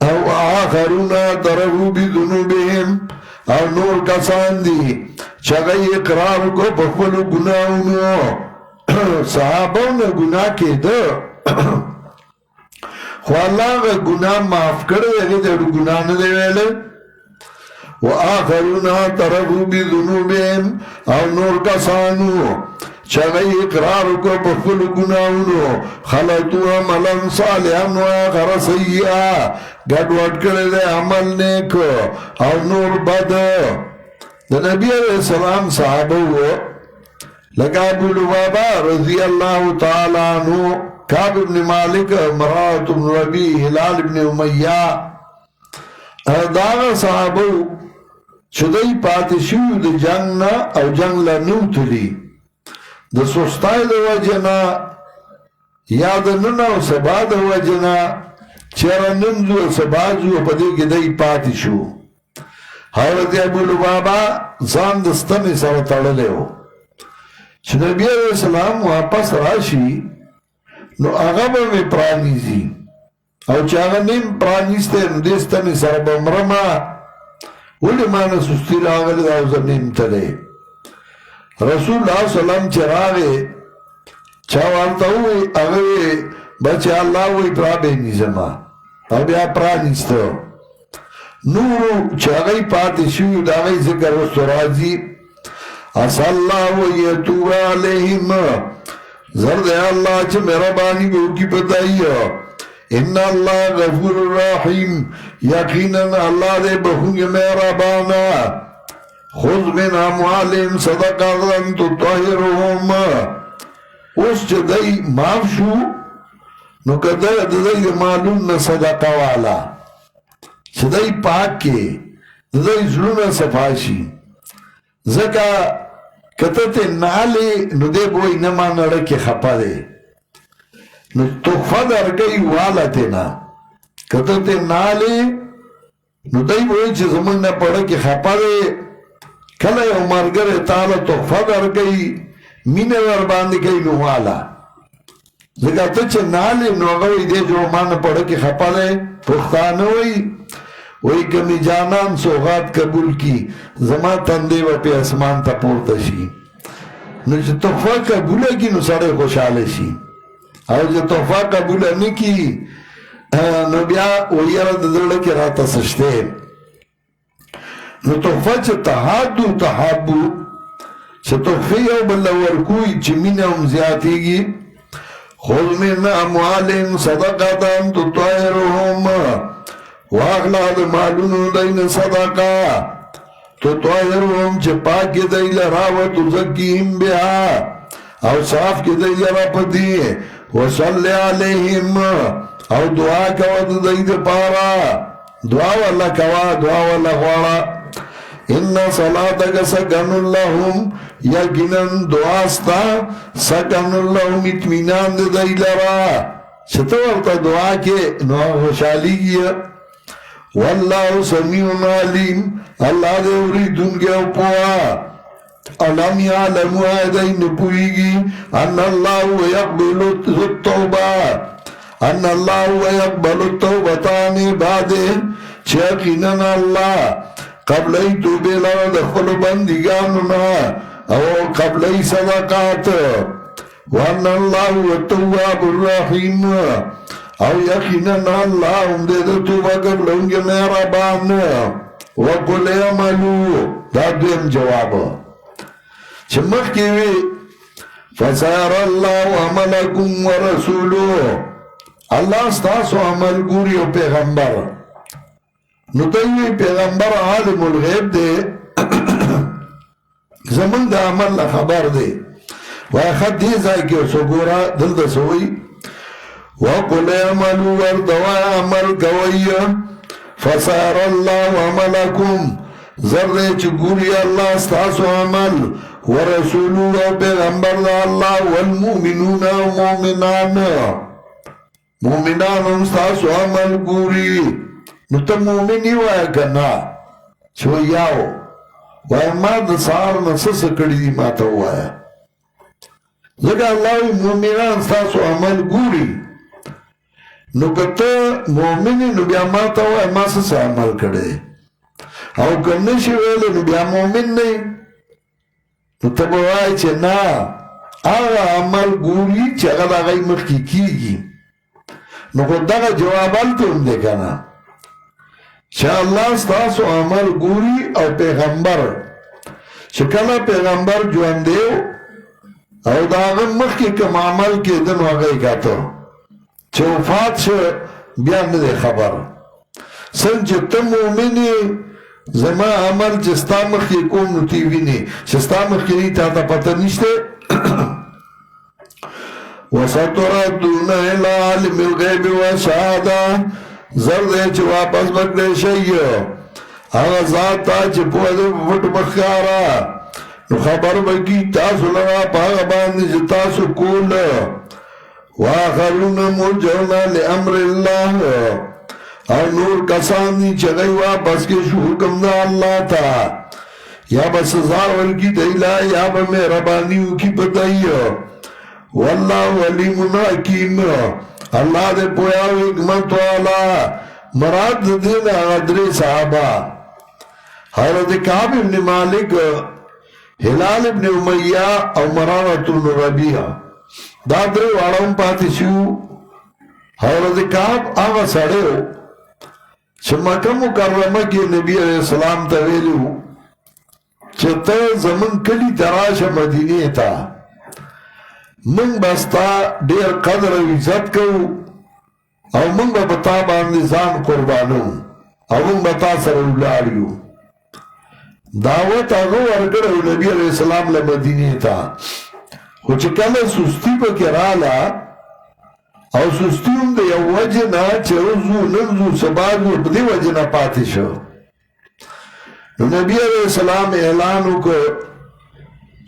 [SPEAKER 2] او آخرون درہو بذنوبهم او نور کسان دی چگئی اقرار کو بخبلو گناہونو صحابون گناہ کے دو خو اللہ کا گناہ معاف کرے اگر دیڑو گناہ ندے ویلے وآخرون طرفو بذنوبهم او نور کسانو چاگئی اقرار کو بخل گناہونو خلطو عملا صالحا و آخر سیئا گڑوڑ کردے عمل نیک اور نور بد دا نبی علیہ السلام صحابہ ہو لگا ابو لبابا رضی اللہ تعالیٰ عنہ کعب ابن مالک مرات ابن ربی ہلال ابن امیہ داغا صحابہ چدئی پاتشیو دا جنگنا او جنگ لنو تلی دا سستای دا وجنا یا دا ننا و سبا دا وجنا چیرا ننزو و سبازو و پدی گدئی پاتشو حضرت ابو لبابا زان دستن سو تڑلے ہو چھ نبی علیہ السلام واپس راشی نو اغبا میں پرانیزی او چاگا نیم پرانیستے ندستن سر بمرما ولی مانا سستی راغل دا زنیم تلے رسول اللہ صلی اللہ علیہ وسلم چراغے چاوالتاوی اغوی بچے اللہ وی پرابینی زما اب یا پرانیستو نورو چاگئی پاتی شوی داغی ذکر وستو رازی اصا اللہ ویتوب علیہم زرد اللہ چھ میرا بانی بہو کی پتائی ان اللہ غفور الرحیم یقینا اللہ دے بہنگ میرا بانا خذ من اموالهم صدقا تطهرهم اس چھ دائی معاف شو نو کدہ دائی معلوم صدقہ والا چھ دائی پاک کے دائی ظلم صفاشی زکا کتت نالے نو دے بوئی نمان رکی خپا دے نو تخفہ در گئی والا تینا کتت نالے نو دے بوئی چھ زمان نا پڑکی خپا دے کل یو مرگر تالا تخفہ در گئی مین ور باندی گئی نو والا زکا تچ نالے نو اگوی دے جو مان پڑکی خپا دے پختانوئی وہی کمی جانان سوغات قبول کی زمان تندے و پی اسمان تا پورتا شی نو جو تحفہ قبولہ کی نو سارے خوشحالے شی اور جو تحفہ قبولہ نہیں کی نو بیا وہی رد دلڑ کے راتا سشتے نو تحفہ چا تحادو تحابو چا تحفہ یو بلورکوی چی مینہم زیادی گی خود من اموالیم صدقاتا تطائرهم واغلا دا معلونو دین صدقا تطائرهم چه پاک کی دیل راوت زکیم بیا او صاف کی دیل راپتی وصلی علیہم او دعا کوا دید پارا دعا والا کوا دعا والا خوارا ان صلاتک سکن اللہم یقیناً دعاستا سکن اللہم اتمینان دیل را چھتورتا دعا کے نوع خوشحالی گیا واللہ سمیع علیم اللہ دے اوریدن کے اپوا علم یعلم آدین پوئیگی ان اللہ یقبل التوبہ ان اللہ یقبل التوبتان بعد چیقینن اللہ قبلی توبے لرا دخل بندگاننا او قبلی صدقات وان اللہ التواب الرحیم او یقیناً اللہ امدے دے توبہ قبلوں گے میرا بان وقل عملو دا دیم جواب چمک کیوی فسار اللہ عملکم ورسولو اللہ ستاسو عمل گوری و پیغمبر نتوی پیغمبر عالم الغیب دے زمن دا عمل خبر دے وخد دیزا کیو سو گورا دل دا سوئی وَقُلْ اعْمَلُوا وَارْضَوَا عَمَلْ كَوَيَّ فَسَارَ اللَّهُ عَمَلَكُمْ ذرے چگوری اللہ استاسو عمل ورسولو پیغمبر اللہ والمؤمنون مومنان مومنان استاسو عمل گوری نتا مومنی وایا کنا چویاو وایا ما دسار نسس کڑی دی ماتا وایا لگا اللہ مومنان استاسو عمل گوری نو کتا مومنی نو بیا ماتا ہوئے ما سسا عمل کردے او کنشی ویلے نو بیا مومن نہیں نو تب وائی چھے نا آغا عمل گوری چھے اگر آغای مخی کی گی نو خود دا جواب آلتو ہم دیکھا نا چھے اللہ ستاسو عمل گوری او پیغمبر چھے کلا پیغمبر جو اندیو او دا هغه مخکې کوم عمل کېده نو هغه یې کاته چې وفات شو بیا نه دی خبر څنګه چې ته مؤمن یې زما عمل چې ستا مخکې کوم نو تی وینې چې ستا مخکې نه تا ته پته نشته وستردون الى عالم الغیب والشهاده زر دی چې واپس بکړی شي هغه ذات ته چې پوهه دی په پټو مښکاره نو خبر بکی تاسو لرا پاگا باندی چه تاسو کول واخرون مرجعون لامر اللہ اور نور کسان دی چگئی واپس کے شو حکم دا اللہ تا یا با سزا ورکی دیلا یا با مہربانیو کی بدائی واللہ علیم حکیم اللہ دے پویا حکمت والا مراد دین غدری صحابہ حضرت کعب ابن مالک هلال ابن امیہ او مرارت ابن ربیع دا درې واړه هم پاتې شو حضرت کعب هغه سړی و چې مکه مکرمه کې نبی علیہ السلام ته ویلي و چې ته زمون کلي ته راشه مدینې ته موږ به ستا ډېر قدر او عزت کوو او موږ به په تا باندې ځان قربانو او موږ به تا سره ولاړ یو دعوت هغه ورکړو نبی علیہ السلام له مدینې ته خو چې کله سستی پکې رااله او سستی هم د یو وجې نه چې وځو نن ځو سبا ځو په دې وجې نه پاتې شو نو نبی علیہ السلام اعلان وکړ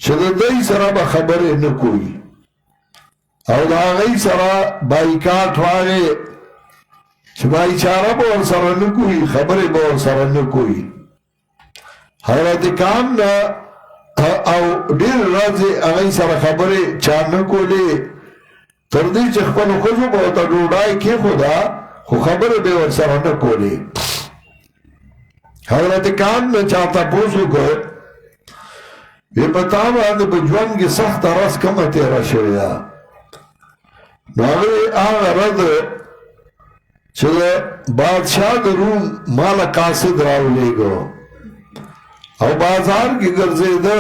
[SPEAKER 2] چې د دوی سره به خبرې نه کوي او د هغوی سره بایکاټ وارې چې بایچاره به ورسره نه کوي خبرې به ورسره نه کوي حضرت کام نا او ډیر راځي هغه سره خبرې چا نه کولې تر دې چې خپل خوځو په تا ډوډۍ کې خدا خو خبرې به ورسره نه کولې حضرت کام نه چاته پوسو کو به پتا باندې په ژوند کې سخت راس کومه تیر شوی دا نو هغه رد چې بادشاہ د روم مال قاصد راولېګو او بازار کی گرزے دا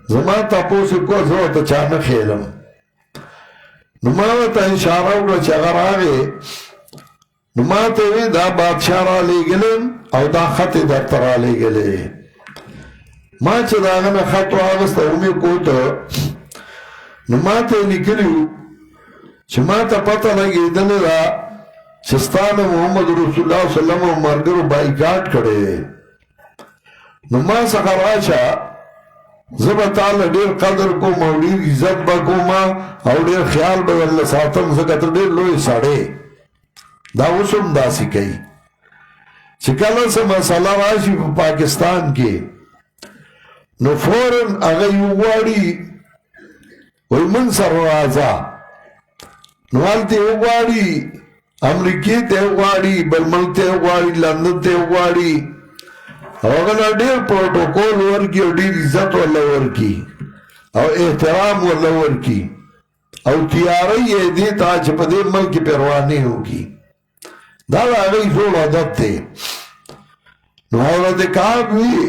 [SPEAKER 2] زمان تاپو سے کو زو تا چانا خیلم نمانا تا اشارہ اگلا چاگر آگے نمانا تاوی دا بادشاہ را لے گلیم او دا خط در ترا لے گلے ما چا داغنا خط و آگستا امی کوتا نمانا تا نکلیو چا ما تا پتا لگی دل دا چستان محمد رسول اللہ صلی اللہ علیہ وسلم مرگر بائیکاٹ کڑے نو ما څخه راشه زه به تاله ډېر قدر کوم او ډېر عزت به کوم او ډېر خیال به ورله ساتم ځکه ته ډېر لوی سړی دا اوس هم داسې کوي چې کله څه مسله راشي په پاکستان کې نو فورن هغه یو غواړي وایي موږ سره راځه نو هلته یې وغواړي امریکې ته یې وغواړي بل ملک ته یې وغواړي لندن ته یې وغواړي اوغلا ډیر پروتوکول ورکی او ډیر عزت ولا ورکی او احترام ولا ورکی او تیاری یې دې ته چې په دې ملک پروا نه وکي دا هغه ټول عادت دی نو حضرت کعب وی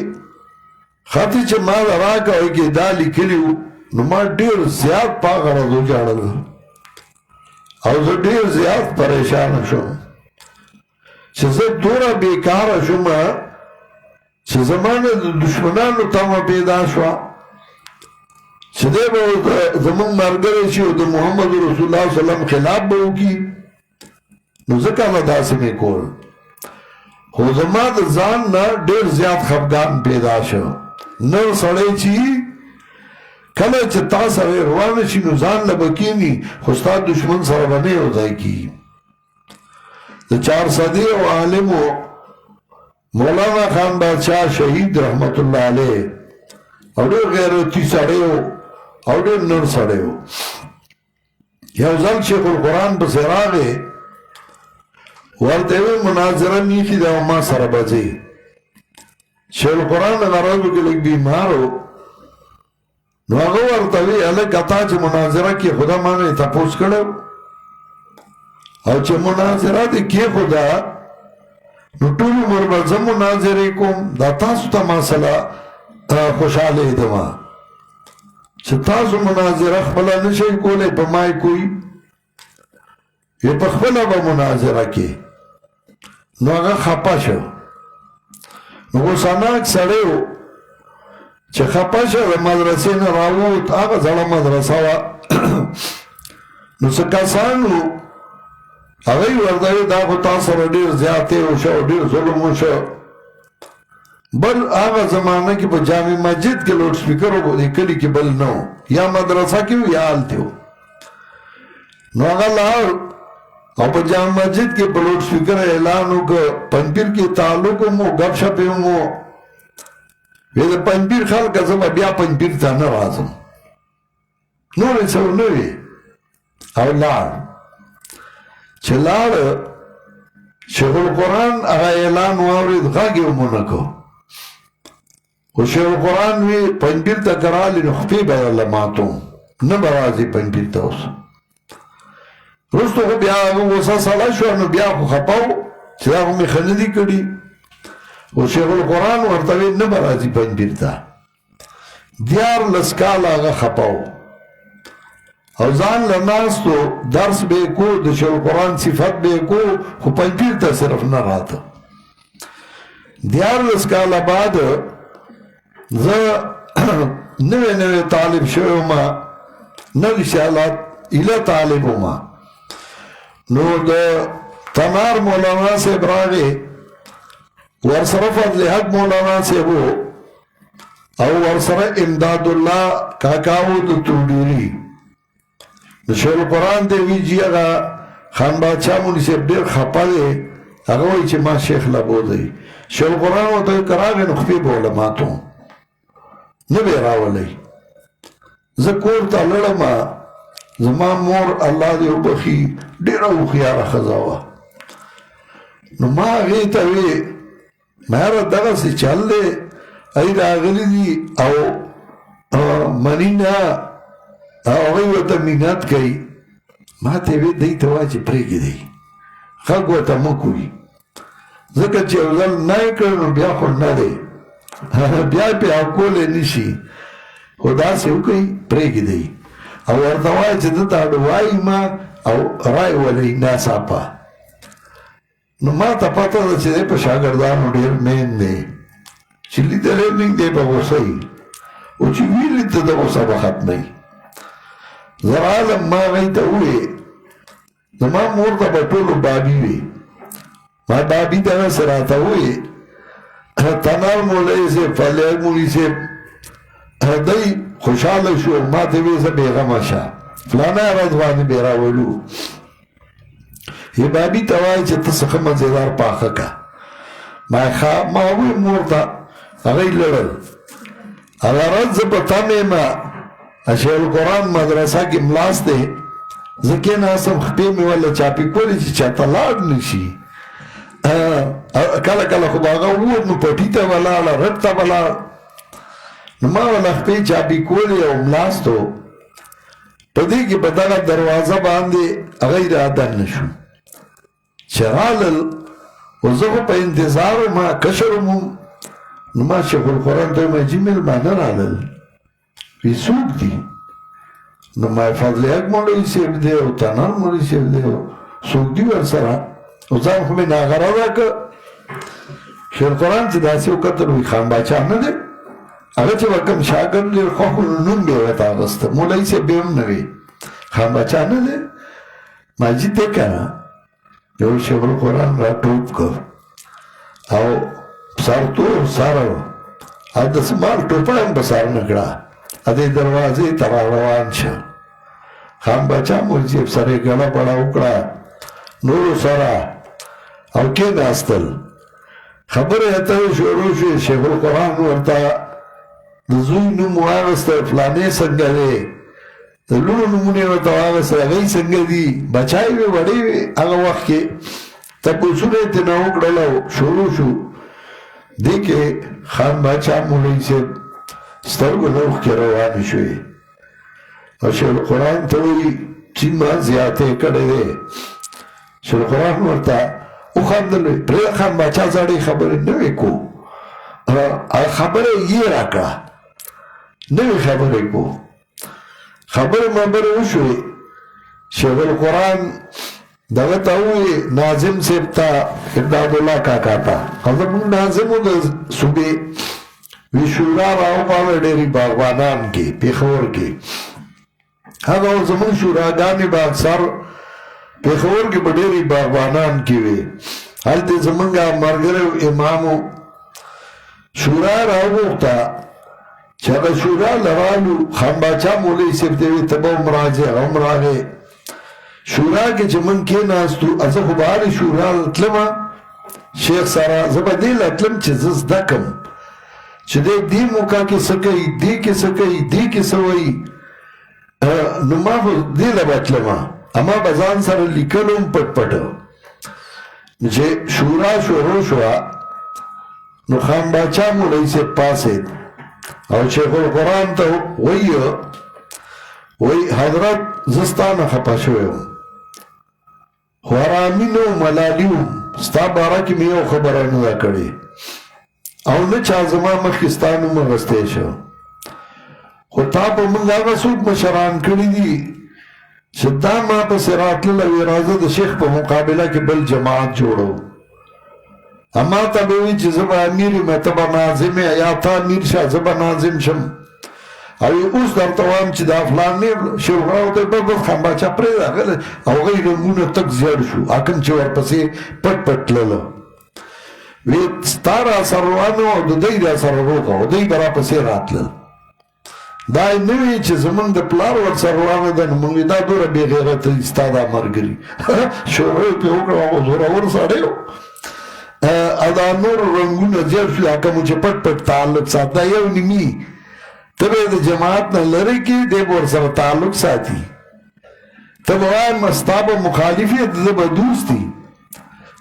[SPEAKER 2] خطی چې ما راکوي کې دا لیکلیو نو ما ډیر زیات پاغره وځړل او زه ډیر زیات پریشان شوم چې زه دوره بیکاره شوم چې زمانه د دشمنانو تمه پیدا شوه چې دی به زمونږ ملګری شي او د محمد رسول الله صلی الله علیه وسلم خلاف به وکړي نو ځکه به داسې مې کول خو زما د ځان نه ډېر زیات خفګان پیدا شو نو سړی چې کله چې تا سره روانه شي نو ځان له به کښېني خو ستا دشمن سره به نه یو ځای کېږي د چارسدي او عالمو مولانا خان بادشاہ شہید رحمت اللہ علیہ او ډېر غیرتی سړی و او ډېر نر سړی و یو ځل شیخ القرآن پسې راغی ورته وی مناظره میخي ده او ما سره به ځې شیخ القرآن هغه ورځو کې لږ بیمار و نو هغه ورته وی هلکه تا چې مناظره کې خدا ما نه تپوس کړی او چې مناظره دې کېښوده نو ټول عمر به زه مناظرې کوم دا تاسو ته مسله خوشحاله دما چې تاسو مناظره خپله نشئ کولی په مایک وي یې په خپله به مناظره کې نو هغه خفه شو نو غوسناک سړی و چې خفه شه د مدرسې نه راووت هغه زړه مدرسه وه نو څه کسان وو هغوی ورته ویل دا خو تا سره ډېر زیاتې وشو ډېر ظلم وشو بل هغه زمانه کې په جامع مسجد کې لوډ سپیکر و دې کلي کې بل نه و یا مدرسه کې و یا هلته و نو هغه لاړ او په جامع مسجد کې په لوډ سپیکر اعلان وکړ پنځپیر کې تعلق هم و ګپ شپ هم و وی د پنځپیر خلکه زه به بیا پنځپیر ته نه راځم نور یې څه ونه وي او لاړ چې لاړ شیخ القرآن هغه اعلان واورېد غږ یې ونه کړ خو شیخ القرآن وی پنځپیر ته که رالې نو خپې به درله ماتوم نه به راځي پنځپیر ته اوس وروسته خو بیا هغه غوسه سړه شوه نو بیا خو خفه و چې دا خو مې ښه نه دي کړي خو شیخ القرآن ورته وی نه به راځي پنځپیر ته 14 کاله هغه خفه و او ځان له ناستو درس به یې کو د شیخ القرآن صفت به یې کو خو پنځپیر ته صرف نه راته 14 کاله بعد زه نوی نوی طالب شوی وما نوی شالات ایله طالب وما نو د تنار مولانا صاحب راغی ورسره فضل حق مولانا صاحب او ورسره امداد الله کاکاو د توډيري د شیخ القرآن دی وی جی هغه خان باچا مونږ صاحب ډېر خپه دی هغه وایي چې ما شیخ له بوځئ شیخ القرآن ورته که راغی نو خپې به ورله ماتوم نه به یې راولی زه کور ته لړم زما مور الله دې وبخي ډېره هوښیاره ښځه وه نو ما هغې ته وې ما یاره دغسې چل دی هغوی راغلي دي او مني نه او هغوی ورته مینت کوي ما ته یې وې دی ته وایه چې پرېږدئ خلک ورته مه کوي ځکه چې یو ځل نه یې کړ نو بیا خو نه دی بیا یې پې اکولی نه شي خو داسې وکړئ پرېږدئ او ورته وایه چې ده ته اډوایي ما او رای ولئ ناڅاپه نو ما ته پته ده چې دی په شاګردانو ډېر مین دی چې لیدلی نه دی به غوسه وي او چې ویلي ته د غوسه به ختموي زه رالم ما هغوی ته وویې زما مور ته به ټولو بابي وي ما بابي دغسې راته وویې تنار مولوي صاحب فضل مولوي صاحب دی خوشحاله شو ما ته ویې زه بېغمه شه فلانه ورځ باندې بې راولو یې بابي ته وایي چې ته څه ښه مزېدار پاخه که ما وویې مور ته هغوی لړل هغه ورځ زه په تمه یم شیخ القرآن مدرسه کې ملاس دی زه کېناستم خپې مې ولله چاپې کولې چې چاته لاړ نه شي کله کله خو به هغه ووت نو پټي ته به لاړه رټ ته به لاړ نو ما ولله خپې چاپې کولې او ملاستو په دې کې په دغه دروازه باندې هغوی رادننه شو چې رالل او زه خو په انتظار وم کشر وم نو ما شیخ القرآن ته ویل چې مېلمانه رالل وی څوک دي نو ما فضل حق مولوي صاحب دی او تنار مولوي صاحب دی څوک دي ورسره او ځان خو مې ناغرضه کړ شیخ القرآن چې داسې وکتل وی خان باچا نه دی هغه چې به کوم شاګرد ډېر خوښ و نو نوم به یې ورته اخیسته مولوي صاحب به هم نه وي خان باچا نه دی ماجد دی که نه یو شیخ القرآن را ټوپ کړ او سرتور سر او داسې مال ټوپه هم په سر نه کړه ادې دروازې ته را روان شه خان باچا مولوي صاحب سره یې ګړه بړه وکړه نورو سره او کېناستل خبرې اترې شروع شوې شیخ القرآن ورته د زوی نوم واخیسته فلانې څنګه دی د لوڼو نومونه یې ورته واخیستل هغوی څنګه دي بچای وې وړې وې هغه وخت کې تپوسونه یې ترېنه وکړل او شروع شو دې کې خان باچا مولوي صاحب سترګو نه اوښکې روانې شوې او شیخ القرآن ته وایي چې ما زیاتې کړی دی شیخ القرآن ورته وخندل پرېږده خان باچا زړې خبرې نه وې کو خبره یې راکړه نوې خبرې کو خبر وشوي شیخ القرآن دغه ته وی ناظم صاحب ته امداد الله کاکا ته زموږ ناظم د صوبې وی شورا راوغواړه ډېرې باغبانان کې پېښور کې هغه زموږ شوراګانې به اکثر پېښور کې به ډېرې باغبانان کې وي هلته زموږ ملګری امامو شورا راوغوښته چې هغه شورا لرالو خان باچا مولوي صاحب ته وی ته به هم راځې هغه هم راغی شورا کې چې من کېناستو زه خو به هرې شورا تلمه شیخ سره زه به دې له تلم چې زه زده کړم چې دې موقع کې څه کوي دې کې څه کوي دې کې څه وایي نو ما خو دې له به تلمه اما به ځان سره لیکلو هم پټ پټ چې شورا شروع شوه نو خان باچا مولوي صاحب پاسېد او شیخ القرآن ته وی حضرت زستانه خپه شوی وم خو ارامي نه وم ملالي وم ستا باره کې مې یو خبره نه ده کړې او نه چا زما مخکې ستا نوم اخیستی شو خو تا په موږ هغه څوک مشران کړي دي چې دا ما پسې راتلل او راځه د شیخ په مقابله کې بل جماعت جوړو اما ته به وي چې زه به امیر یم ته به ناظم یې یا ته امیر شه زه به ناظم شم او اوس درته وایم چې دا فلان نه شیخ ورته بس خان باچا پرېږده او هغوی رنګونه تک زیړ شو حاکم چې ورپسې پټ پټ تلله وی ستا راسره روان وو او د دوی راسره روغه وو دوی به راپسې راتلل دا یې نه وي چې زمونږ د پلار ورسره روانه ده نو مونږ دا دومره بې غیرته دي ستا دا ملګري شروع یې پرې وکړه هغه زورور سړی و او دا نور رنګونه زیړ شو حاکم چې پټ پټ تعلق سات دا یو نیمي ته به د جماعت نه لرې کې دی به ورسره تعلق ساتي ته به وایم ستا به مخالف یې زه به دوست دي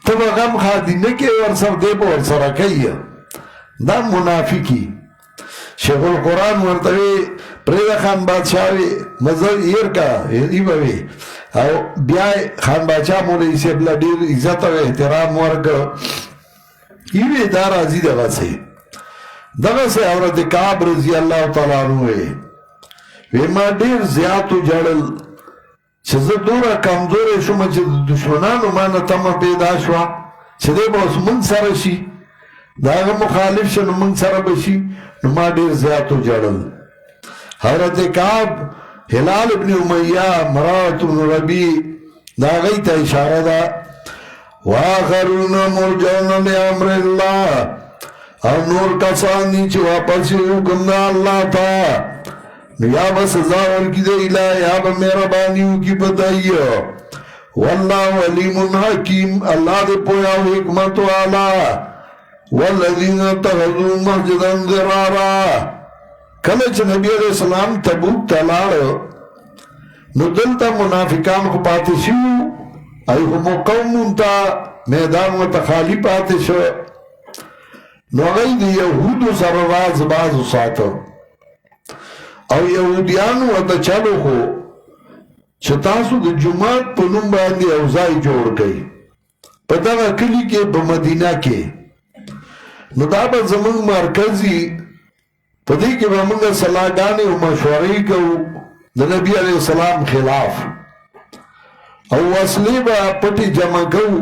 [SPEAKER 2] ته به غم خادي نه کې ورسره دی به ورسره کوي دا منافقي شیخ القرآن ورته وی پرېږده خان بادشاه وي مزه هېر که هېري به وي او بیا خان باچا مولوي صاحب له ډېر عزت او احترام ورکړه یوې دا راځي دغسې دغسې حضرت کعب رضی الله تعالی عنه وی ما ډېر زیات وژړل چې زه دومره کمزوری شوم چې د دشمنانو ما نه تمه پیدا شوه چې دی به اوس موږ سره شي د هغه مخالف شه نو موږ سره به شي نو ما ډېر زیات وژړل حضرت کعب هلال ابن امیہ مرات بن ربیع دا هغوی ته اشاره ده واخرون مرجون لامر الله او نور کسان دي چې واپس یې حکم د الله ته نو یا به سزا ورکړي د اله یا به مهرباني وکړي په دوی والله علیم حکیم الله دې پوهه او حکمت والا والذین اتخذوا مسجدا ضرارا کله چې نبی علیہ السلام تبوک ته لاړ نو دلته منافقان خو پاتې شوي ای خو قوم ته میدان ورته خالي پاتې شو نو هغوی د یهودو سره راز باز وساته او یهودیانو ورته چلو خو چې تاسو د جومات په نوم باندې یو ځای جوړ کړئ په دغه کلي کې په مدینه کې نو دا به زموږ مرکزي په دې کې به موږ صلاحګانې او مشورې کوو د نبي علیه السلام خلاف او وسلې به پټې جمع کوو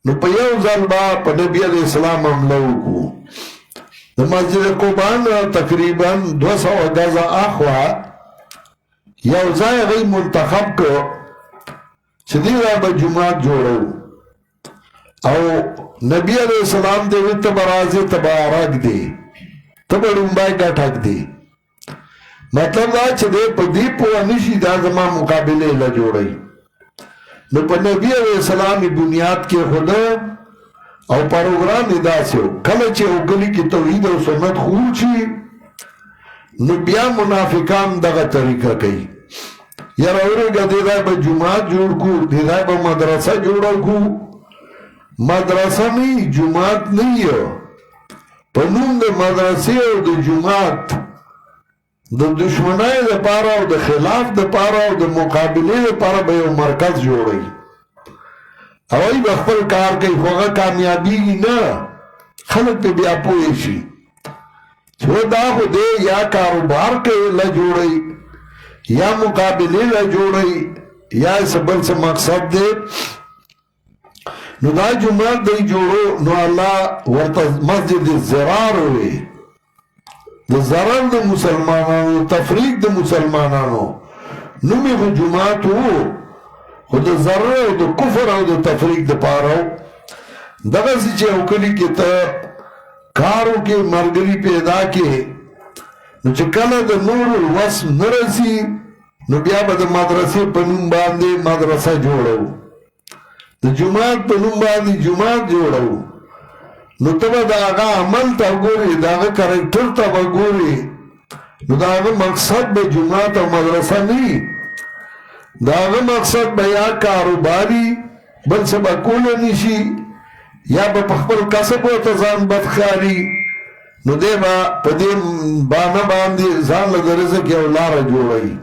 [SPEAKER 2] نو په یو ځل به په نبي علیه السلام حمله وکړو د مسجد قبا نه تقریبا 200 غزه اخوا یو ځای هغوی منتخب کړو چې دې را به جومات جوړو او نبی علیہ السلام دے وی تبرازی تبارک دی تبرنبائی گٹھک دی مطلب دا چھ دے پا دی پوانشی دا زمان مقابلے لجوڑی نو پا نبی علیہ السلام بنیاد کے خدا او پروگرام دا سیو کلچے او گلی کی توحید و سنت خور چی نو بیا منافقان دغا طریقہ کئی یا روڑے گا دے دائی با جماعت جوڑ کو دے دائی با مدرسہ جوڑا کو مدرسه نہیں جماعت نہیں ہے پنون د مدرسه او د جماعت د دشمنای د پاره او د خلاف د پاره او د مقابله د پاره به یو مرکز جوړي او ای خپل کار کوي هغه کامیابی نه خلک ته بیا پوي شي چې دا خو دې یا کاروبار کوي لا جوړي یا مقابلی لا جوڑی یا سبل سے مقصد دے نو دا جمعات دی جوڑو نو اللہ ورطا مسجد زرار ہوئی دا زرار دا مسلمانانو تفریق دا مسلمانانو نمی خو جمعات ہو خود دا زرار او دا کفر او دا تفریق دا پارو دغه سی چې وکړي کې ته کارو کې مرګري پیدا کې نو چې کله د نور الوصف نرسي نو بیا به د مدرسې په نوم باندې مدرسه جوړو د جماعت په نوم باندې جماعت جوړو نو ته به د هغه عمل ته ګورې د هغه کرکټر ته به ګورې نو د هغه مقصد به جماعت او مدرسه نه د هغه مقصد به یا کاروباري بل څه به کولی نشي یا با پخبر کسب و تزان بدخاری نو دے با پا دے بانا باندی زان لگا رزق یو لارا جوڑی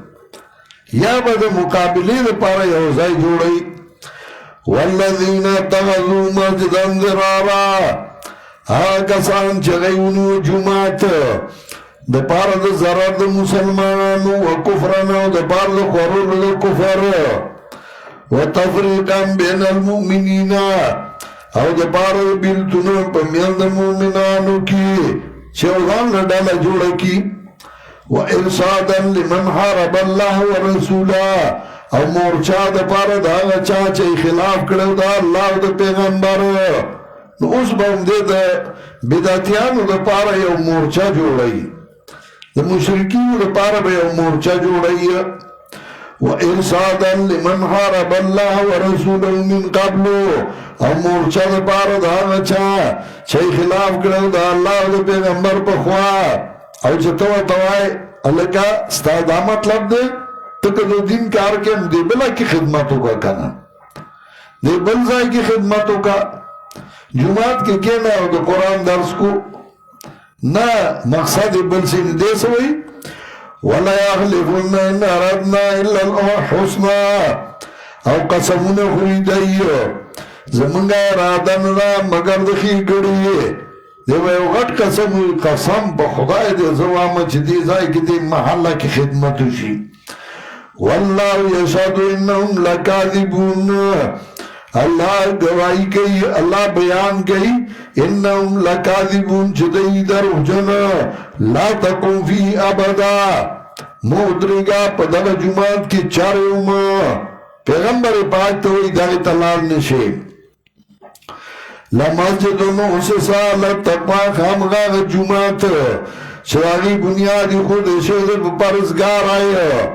[SPEAKER 2] یا با دے مقابلی دے پارا یوزائی جوڑی والذین تغذو مسجدن ذرارا آگا سان چغیونو جماعت دے پارا دے ضرر دے مسلمانانو و کفرانو دے پارا دے خورون دے کفر و تفریقا بین المؤمنین او د پاره بیلتونو په میند مومنانو کې چوغان ډاله جوړ کی و ارشادا لمن حارب الله ورسوله او مورچا د پاره دا چا چې خلاف کړو دا الله او د پیغمبر نو اوس باندې د بدعتیانو د پاره یو مورچا جوړی د مشرکینو د پاره به یو مورچا جوړی و ارشادا لمن حارب الله ورسوله من قبل او مورچا دا پارا دا غچا چای خلاف کرو دا اللہ و دا پیغمبر پخوا او چطور توائی اللہ کا ستا دا مطلب دے تکا دو دین کار کے دے بلا کی خدمتو کا کنا دے بلزائی کی خدمتو کا جماعت کے کہنا ہے دا قرآن درس کو نا مقصد بلسین دے سوئی وَلَا يَغْلِفُنَّ إِنَّ أَرَدْنَا إِلَّا الْحُسْنَى او قسمون خوریدائی زمانگا ارادن را مگر دخی گڑی دیو یو غٹ قسم پا خدای دی زوام چی دی زائی کی دی محلہ کی خدمتو شی واللہ یشادو انہم لکاذبون اللہ گواہی کئی اللہ بیان کئی انہم لکاذبون چی دی در جنا لا تقوم فی ابدا مودرگا پا دغ جماعت کی چارے اما پیغمبر پاک توی دغ تلال نشے لمسجد محسسا لتقوی خامغاغ جماعت شراغی بنیادی خود شہر پرزگار آئے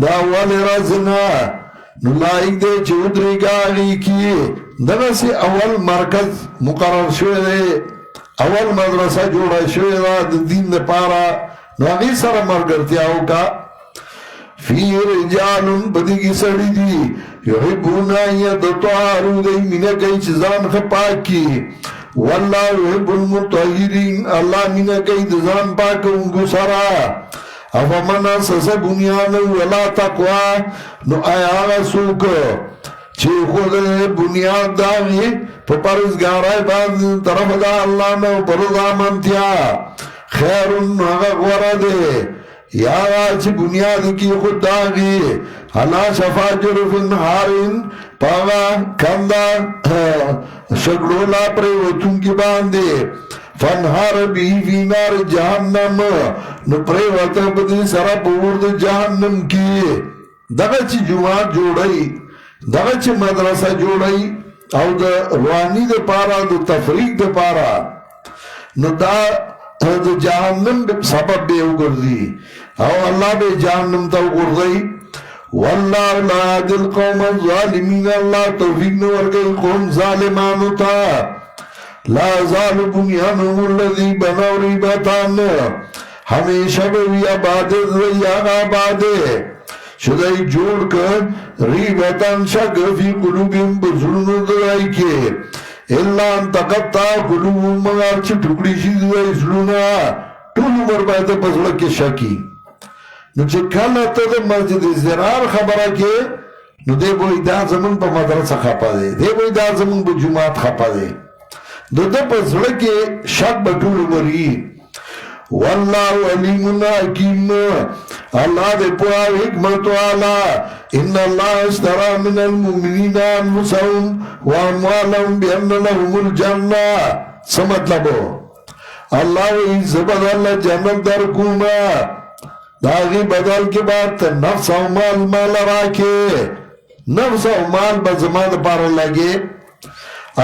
[SPEAKER 2] دا والی رازنا نلائک دے چودری گاغی کی دغا سی اول مرکز مقرر شوئے دے اول مدرسہ جوڑا شوئے دا دین دے پارا ناغی سر مرگرتیاو کا فی رجالن بدی کی سڑی دی یحبونا یدطارو دی منہ کئی چیزان خپاک کی واللہ یحب المطہرین اللہ منہ کئی دزان پاک انگو سرا افمنا سس بنیان ولا تقوی نو آیا سوک چی خود بنیاد داغی پا پرزگارائی باند طرف دا اللہ نو پرزا منتیا خیرن نغا غورده یا چی بنیاد کی خود داغی حلا شفا جرفن حارن پاگا کندہ شگڑولا پری وطن کی باندے فنہار بھی فی نار جہنم نو پری وطن بدی سرا پورد جہنم کی دغا چی جماعت جوڑائی دغا چی مدرسہ جوڑائی او دا روانی دا پارا دا تفریق دا پارا نو دا جہنم سبب بے اگردی او اللہ بے جہنم تا اگردی واللہ لا دل قوم الظالمین اللہ توفیق نور گئی قوم ظالمانو تا لا زال بنیانم اللذی بناو ریبتان ہمیشہ بوی عبادت وی آغا عبادے شدائی جوڑ کر ریبتان شک فی قلوبیم بزرون درائی کے اللہ انتقطا قلوبیم مغار چھ ٹکڑی شید وی اسلونا طول عمر بایتا بزرگ کے شکی نو چه کالا تا ده مسجد زرار خبره که نو ده بوی دا زمان پا مدرسه خپا ده ده بوی دا زمان پا جماعت خپا ده دو ده پا زرکی شک بطول مری واللہ علیم حکیم اللہ دے پوا حکمت والا ان اللہ اشترى من المؤمنین انفسهم واموالهم بان لهم الجنہ سا مطلب ہو اللہ عز بدل جنت در کوما داغی بدل کے بعد نفس و مال مال راکے نفس و مال بزمان پار لگے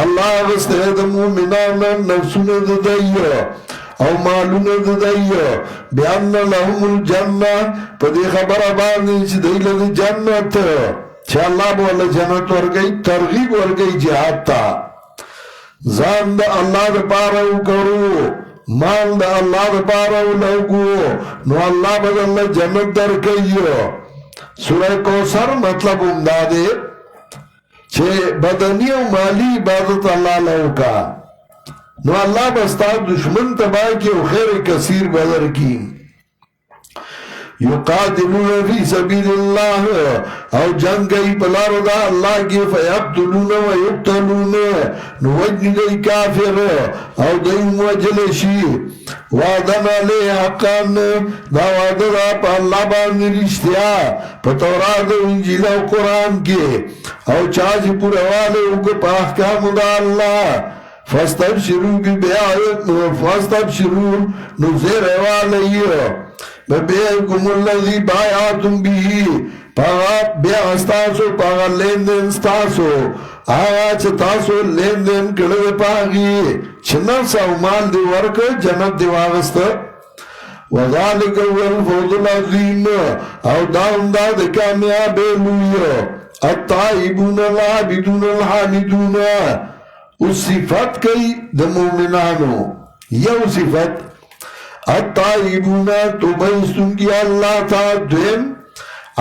[SPEAKER 2] اللہ غستہد مومنان نفسون ددائیو او مالون ددائیو بیان لهم الجنہ پدی خبر آبانی چی دیل دی جنت چا اللہ بولا جنت ورگئی ترغیب ورگئی جہاد تا زان دا اللہ دا پاراو کرو مال دا اللہ دا پاراو لوگو نو اللہ بدل جنت در کئیو سورہ کوثر مطلب امدادے چھے بدنی و مالی عبادت اللہ لوکا نو اللہ بستا دشمن تباہ کی و خیر کثیر بدر کی یقاتلون فی سبیل اللہ او جنگ گئی پلار دا اللہ کی فیقتلون و یقتلون نوجن گئی کافر او دئی موجلشی وعدن علی حقان دا وعدن پا اللہ بانی رشتیا پا تورات و انجیل و قرآن کے او چاچ پوروالے اگر پا احکام دا اللہ فاستبشروا ببيعكم فاستبشروا نزير واليه ببيعكم الذي بايعتم به بيع استاسو پاغا لیندن استاسو آیا چه تاسو لیندن کڑو پاگی چنر سا مال دی ورک جنت دی واغست وذالک هو الفوز العظیم او داون دا دی کامیاب لویو الطائبون العابدون الحامدون اس صفت کئی دا مومنانو یو صفت الطائبون توبیستن کی اللہ تا دویم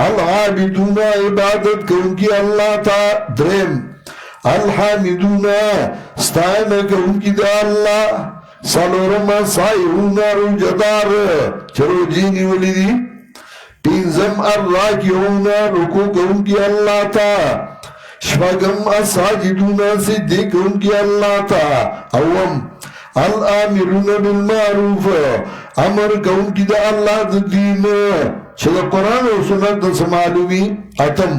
[SPEAKER 2] العابدون عبادت کن کی اللہ تا دریم الحامدون ستائن کن کی دا اللہ سالورم سائرون رجدار چلو جینی ولی دی پینزم الراکیون رکو کن کی اللہ تا شفاقم الساجدون صدق ان کی اللہ تا اوام الامرون بالمعروف امر کون کی دا اللہ دا دین چلا قرآن و سنت دا سمالوی اتم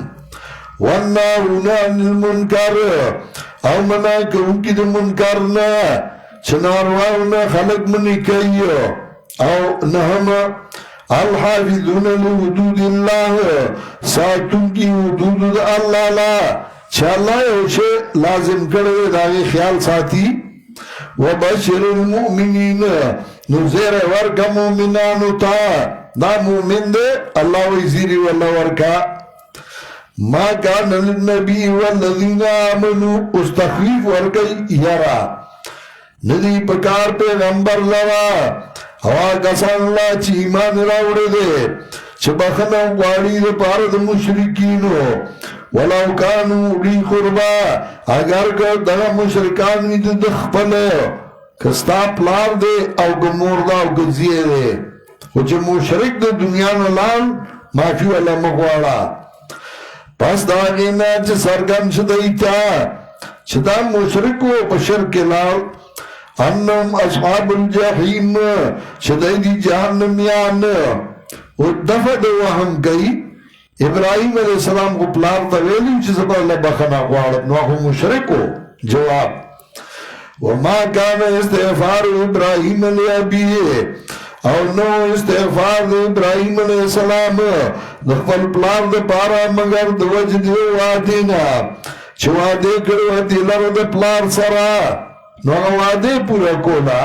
[SPEAKER 2] والناہون عن المنکر او منا کون کی دا منکرنا چنارواؤن خلق منی کئی او نہم الحافظون لحدود اللہ ساتون کی حدود دا اللہ لا چھا اللہ اوشے لازم کرے داغی خیال ساتھی وبشر المؤمنین نزیر ورکا مومنانو تا دا مومن دے اللہ وزیری واللہ ورکا ما کان للنبی والذین آمنوا استخفیف ورکی یرا ندی پکار پیغمبر لوا ہوا کسان اللہ چی ایمان راوڑے دے چھ بخنا واری دے پارد مشرکینو ولو کانو لی قربا اگر کہ دغا مشرکان دے دخپلے کستا پلار دے او گمور دا او گزیے دے وچھ مشرک دے دنیا نلان معافی والا مغوالا پس دا غینا چھ سرگن شدائیتا چھ دا مشرکو بشرک لال انم اصحاب الجحیم شدیدی جہنمیان و دفع دو وحم گئی ابراہیم علیہ السلام کو پلار تویلی چیز پر اللہ بخنا قوارت نوخو مشرکو جواب وما کان استغفار ابراہیم علیہ ابیئے او نو استغفار ابراہیم علیہ السلام دخفل پلار دے پارا مگر دو وجد دو وادینا چوادے کرو دیلر دے پلار سرا نو وعدے پورا کولا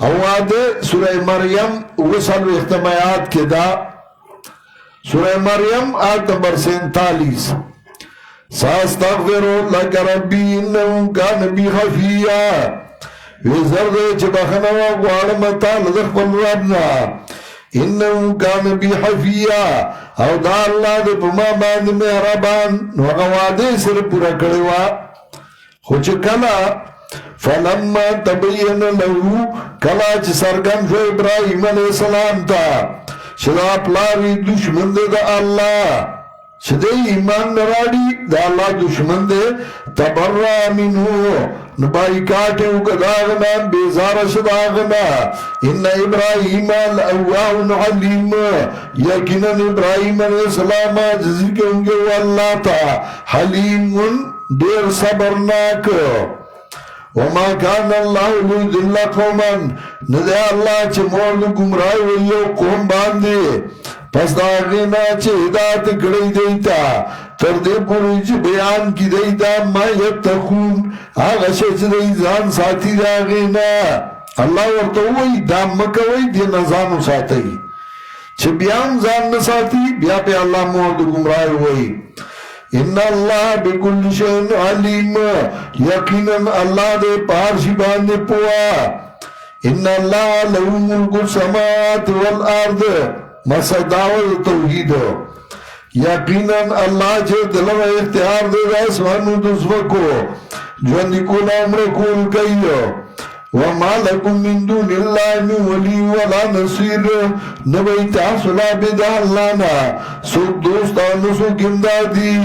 [SPEAKER 2] وعدے سورہ مریم وصل و اختمایات کے دا سورہ مریم آیت نمبر 47 ساستغفرو لک ربی انہو کان بی خفیہ ویزر دے چبخنوا قوالمتا لذخفل ربنا انہو کان بی حفیہ او دا اللہ دے پما باند محربان نو وعدے سر پورا کروا خوچ کلا فلما تبین لہو کلا چی سرگن شو ابراہیم علیہ السلام تا چدا پلاری دشمن دے دا اللہ چدے ایمان نراڑی دا اللہ دشمن دے تبرہ منہو نبایکاتی وکداغنا بیزار شداغنا ان ابراہیم الاواه علیم یقینا ابراہیم علیہ السلام جزی کے ہونگے واللہ تا حلیم دیر صبرناک وما كان الله ليضل قوما ندے اللہ چھ مول گمراہ ویو قوم باندے پس داغینا چھ ہدایت کڑی دیتا تردے پوری چھ بیان کی دیتا ما یتقون آغا شچ دی زان ساتھی داغینا اللہ ورطوئی دام مکوئی دی نظانو ساتھی چھ بیان زان نساتی بیا پہ اللہ مول گمراہ وی ان اللہ بکل شئن علیم یقیناً اللہ دے پارشی باندے پوا ان اللہ لہو ملک السماوات والارض مسداول توحید یقیناً اللہ چھے دلو اختیار دے دا اسمانو دسوکو جو اندکول عمر کول کئیو وما لکم من دون اللہ من ولی ولا نصیر نبی تحصلا بدا اللہ نا سوک دوستانو سوک امدادی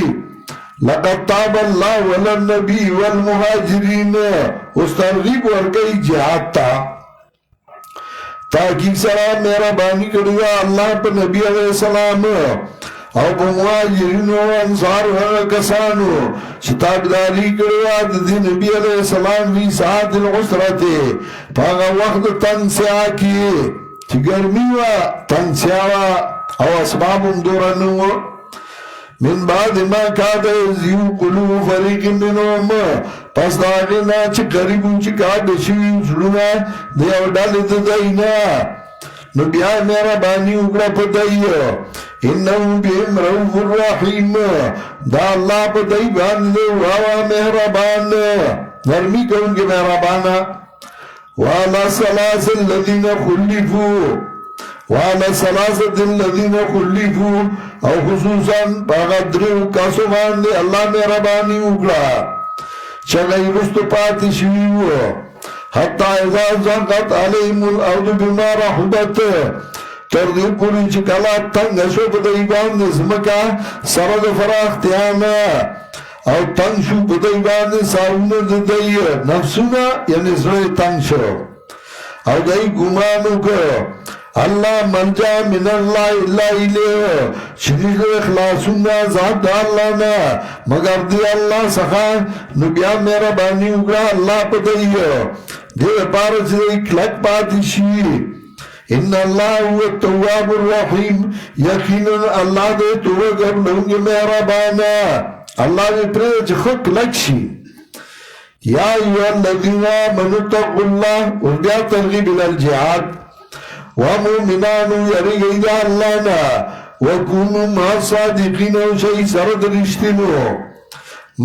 [SPEAKER 2] لقد تاب اللہ ولا النبی والمہاجرین اس ترغیب ورکی جہاد تا تاکہ سلام میرا بانی کردگا اللہ پر نبی علیہ السلام او بمواجرین و انصار و کسانو شتابداری کردگا دی نبی علیہ السلام وی ساعت العسرتے پاگا وقت تنگ سے آکی چی گرمی و تنگ سے آوا او اسباب دورانو من بعد ما کاد یزیو قلوب فریق منهم پس داغینا چی قریبو چی کاد شوی سلونا دیو ڈالی دائینا نو بیا میرا بانی اگرا پتائیو انہو بیم روف الرحیم دا اللہ پتائی باندے واوا مہربان نرمی کونگے مہربانا والا سلاسل الذین خلفو وعلى ثلاثة الذين خلفوا او خصوصا باغدریو کاسو باندے اللہ میں ربانی اکڑا چگئی رستو پاتی شویو حتی اذا زنقت علیہم الارض بما رحبت تردی پوری چکلا تنگ شو بدائی باندے زمکا سرد فراختیانا او تنگ شو بدائی باندے ساونا دائی نفسونا یعنی زر تنگ شو او دائی گمانو کو اللہ منجا من اللہ اللہ علیہ شدید اخلاصنا ذات دارلانا مگر دی اللہ سخا نبیا میرا بانی اگرا اللہ پتائیو دی پارچ دی کلک پاتی شی ان اللہ هو التواب الرحیم یقیناً اللہ دے توگر لونگی میرا بانا اللہ دے پریچ خک لکشی یا ایوہ الذین آمنوا اتقوا اللہ اور بیا ترغیب الالجہاد ومؤمنانو یرگئی دا اللہ نا وکونو ما صادقینو شئی سرد رشتنو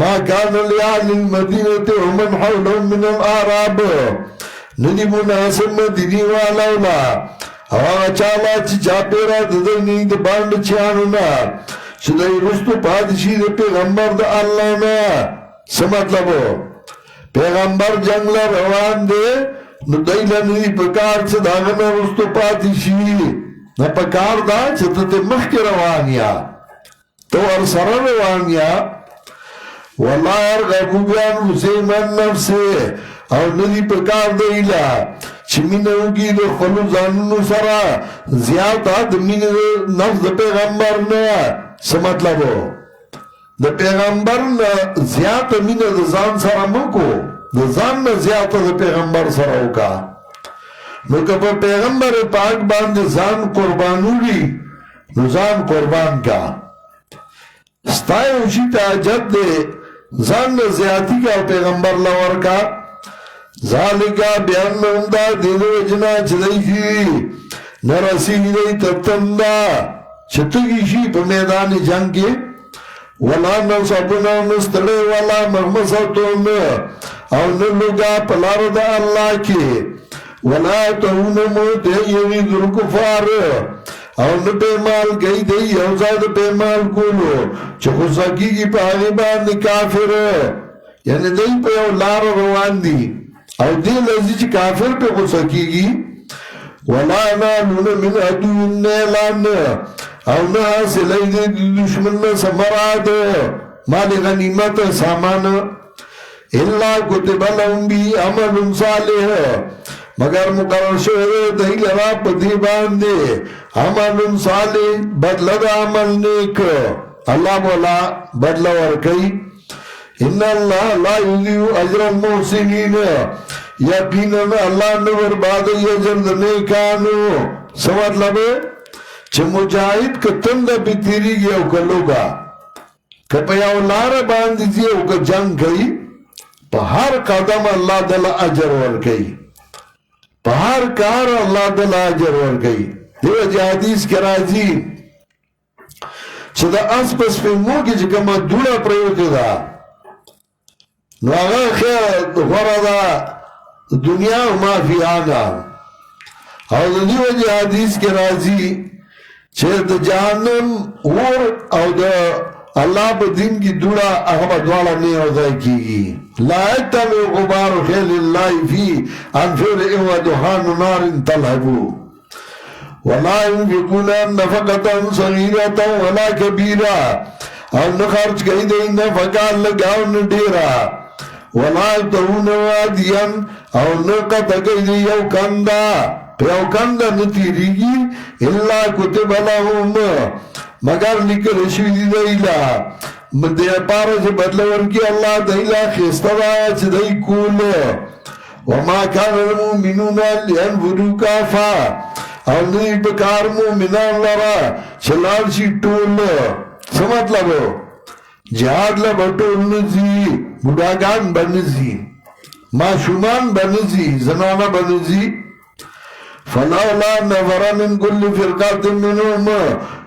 [SPEAKER 2] ما کان لیال المدینت ومن حولهم من العراب ندی مناسب مدینی والاولا اواغا چالا چی چاپیرا ددنی دا باند چیانونا شدائی رستو پادشی دا پیغمبر دا اللہ نا سمطلبو پیغمبر جنگل روان دے نو دیلا ندی پکار چه داغنا رستو پاتی شی نا پکار دا چه تے مخ کے روانیا تو ارسر روانیا واللہ ارغبو بیان حسیمان نفسے او ندی پکار دیلا چه منوگی دو خلو زانونو سرا زیادہ دمین نفس دا پیغمبر نا سمطلبو دا پیغمبر نا زیادہ من دا زان سرا مکو دا زان نا زیادہ دا پیغمبر سراؤ کا نو کپا پیغمبر پاک باندے زان قربانو لی نو زان قربان کا ستائے اوشی تاجد دے زان نا زیادی کا پیغمبر لور کا ذالکا بیان میں امدہ دیدو اجنا چدائی شی نرسی دی تبتندہ چھتگی شی پا میدان جنگ کے ولا نصبنا نستلے ولا مغمصتون او نلگا پلارد اللہ کے ولا تونمو تیوی در کفار او نپیمال گئی دی اوزاد پیمال کولو چکو سکی کی پاغیبان کافر یعنی دی پہ او لار روان دی او دی لذی چی کافر پہ کو سکی گی ولا نالون من عدو نیلان او نہ حاصلی دے دشمن سمراد مال غنیمت سامان الا کتب لهم بی عمل صالح مگر مقرر شوه دی لرا پدی باندے عمل صالح بدل دا عمل نیک اللہ مولا بدل ورکی ان اللہ لا یضیع اجر المحسنین یقینا اللہ نے برباد اجر نیکانو سمجھ لبے چھ مجاہد کتند پی تیری گیا اکلوگا کپیاو لار باندی زی اکا جنگ گئی پا ہر قدم اللہ دل اجر ورکی پا ہر کار اللہ دل اجر ورکی دیو جی حدیث کے راضی چھ دا اس پس پی مو کی چکم دوڑا پریوتی دا نو آغا خیر غردا دنیا و ما فی آنا اور دیو جی حدیث کے راضی چھ دا جہنم اور او دا اللہ پا دین کی دوڑا احمد والا نہیں ہوتا کی گی لا اتبع غبار خیل اللہ فی انفر ایو دخان نار تلحبو ولا ينفقون نفقة صغيرة ولا كبيرة اور نخرج کئی دیں نفقان لگاؤن دیرا ولا يبتغون وادیا اور نقط کئی دیں یو کندہ پیو کندہ نتیریگی اللہ کتب لهم مگر لکر شویدی دیلا دے پارا سے بدلور کی اللہ دیلا خیستوایا چھ دی کول وما کان المؤمنون لینفروا کافا اور نئی بکار مومنان لرا چلال شی ٹول سمت لگو جہاد لبا ٹول نزی بڑاگان بنزی معشومان بنزی زنانا بنزی فلولا نفر من كل فرقات منهم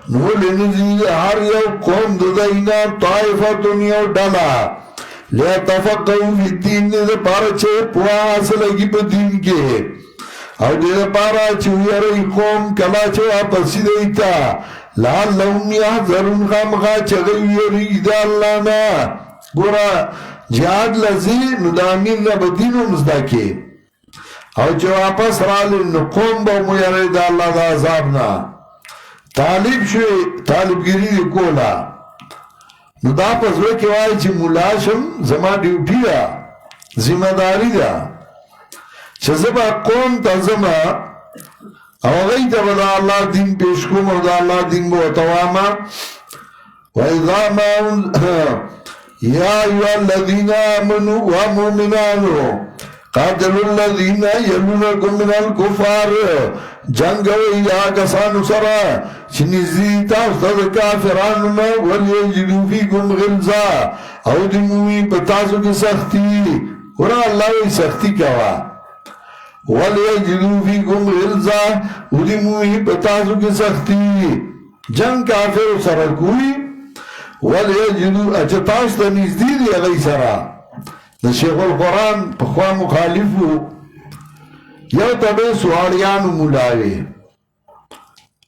[SPEAKER 2] نول نزی ہر یو قوم ددائنا طائفة یو ڈالا لیتفقہو فی الدین نے پارچے پوا حاصل لگی پا دین کے اور دیده پارا چوی رئی قوم کلا چوا پسی دیتا لال لهم یحذرون خامخا چگوی رئی دا اللہ نا گورا جہاد لزی ندامین نبدینو مزدکے اور جو آپس رالن قوم با میرے دا اللہ دا عذابنا طالب شوی طالب گیری دی کولا نو دا پس وکی وائی چی ملاشم زما ڈیوٹی دا ذمہ داری دا چھ زبا قوم تا زما او غی تا بدا اللہ دین پیشکوم او دا اللہ دین بو تواما وَإِذَا مَا یا ایوہ الذین آمنوا وَمُؤْمِنَانُ قاتلوا الذین یلونکم من الکفار جنگ یا کسانو سرا چنیزیتا استاد کافران میں ولیجدو فیکم غلظا او دموی پتاسو کی سختی اور اللہ وی سختی کوا ولیجدو فیکم غلظا او دموی پتاسو کی سختی جنگ کافر سرا کوئی ولیجدو اچتاستا نزدید یا غی سرا دا شیخ القرآن پخوا مخالفو یو تبے سوالیانو ملاوے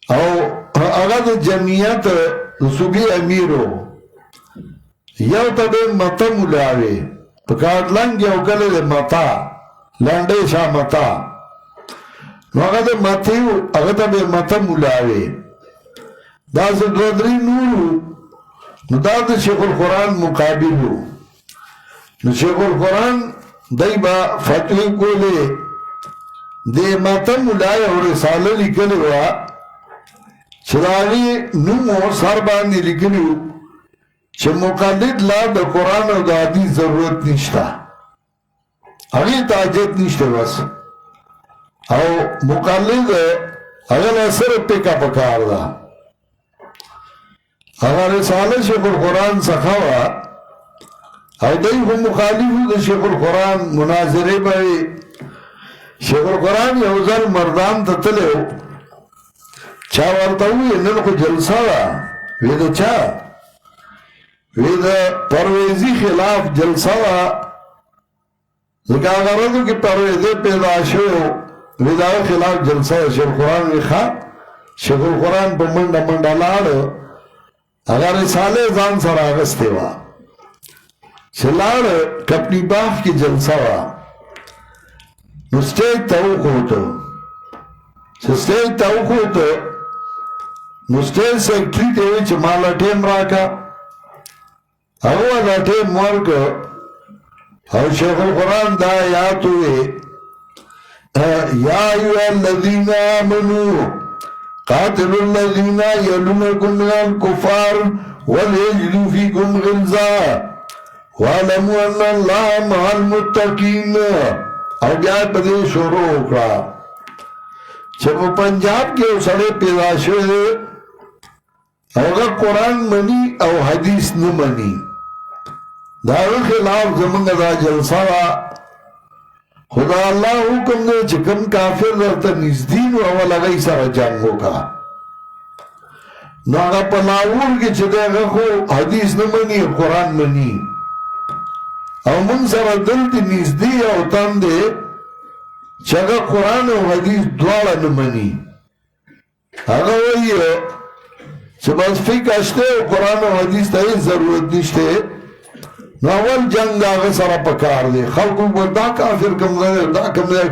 [SPEAKER 2] او اغد جمعیت صوبی امیرو یو تبے متا ملاوے پکارت لنگ یو کلے دے متا لنڈے شا متا نو اغد متیو اغد تبے متا ملاوے دا سے دودری نورو نو دا دا شیخ القرآن مقابلو نو شیخ القرآن دی با فتوی کولے دے ماتم ملائے اور رسالہ لکھلے ہوا چلاغی نمو سر باندی لکھلے ہو چھ مقلد لا دا قرآن و دا حدیث ضرورت نشتا اگی تاجت نشتے بس او مقلد اگر اثر پکا پکار دا اگر رسالہ شیخ القرآن سخوا او دای خو مخالفو دا شیخ القرآن مناظرے بائی شیخ القرآن یو ذر مردان تا تلیو چا ورطاوی انن خو جلسا دا ویدہ چا ویدہ پرویزی خلاف جلسا دا ذکا غردو کی پرویزی پیدا شو ویدہ خلاف جلسا دا شیخ القرآن ویخوا شیخ القرآن پا منڈا منڈا لار اگر رسالے زان سر آگستے وا چلار کپنی باف کی جلسہ وا نو سٹیج تاوک ہوتا سٹیج تاوک ہوتا نو سٹیج سیکٹری تیوی چھ مالا ٹیم راکا اگو ادا ٹیم مارکا او شیخ القرآن دا آیات ہوئے یا ایوہ الذین آمنوا قاتلوا الذین یلونکم من الکفار ولیجدوا فیکم غلظہ وَعَلَمُوا أَنَّ اللَّهَ مَعَ الْمُتَّقِينَ او بیا پدے شروع اکڑا چب پنجاب کے اسڑے پیدا شوئے اگر قرآن منی او حدیث نمانی داو خلاف زمانگ دا جلسہ خدا اللہ حکم دے چکم کافر درتا نزدین و اول اگئی سر جنگو کا ناغا پناور کے چدے اگر خو حدیث نمانی قرآن منی او من سر دل دی نزدی او تن دے چگا قرآن و حدیث دوارا نمانی اگا وہی چه بس فکر اشتے قرآن و حدیث تا یہ ضرورت نشتے نو اول جنگ آگا سر پکار دے خلقوں کو دا کافر کم دے دا کم دے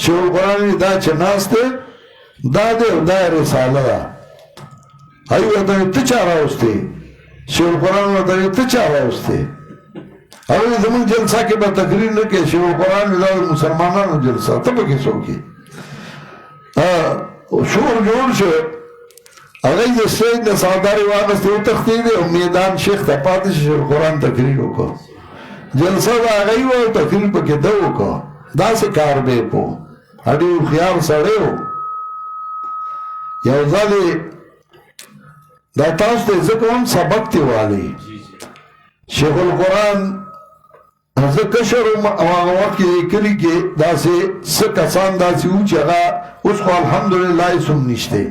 [SPEAKER 2] شروع قرآن دا چناستے دا دے دا رسالہ دا ایو دا تچارا استے شروع قرآن دا تچارا استے اوی زمان جلسہ کے با تقریر نکے شروع قرآن دا مسلمانانو جلسہ تب کسو کی شور جوڑ شو اگئی دا سید دا سعوداری واقعستے او تختید ہے میدان شیخ تا پاتش شروع قرآن تقریرو کو جلسہ دا اگئی وہ تقریر پا کے دو کو دا سے کار بے پو اڈیو خیار سڑے ہو یا ازالی دا تاستے ذکر ہم سبقتی والی شیخ القرآن حضر کشر وقت کلی کے دا سے سکسان دا سی اوچ اگا اس کو الحمدللہ سم نشتے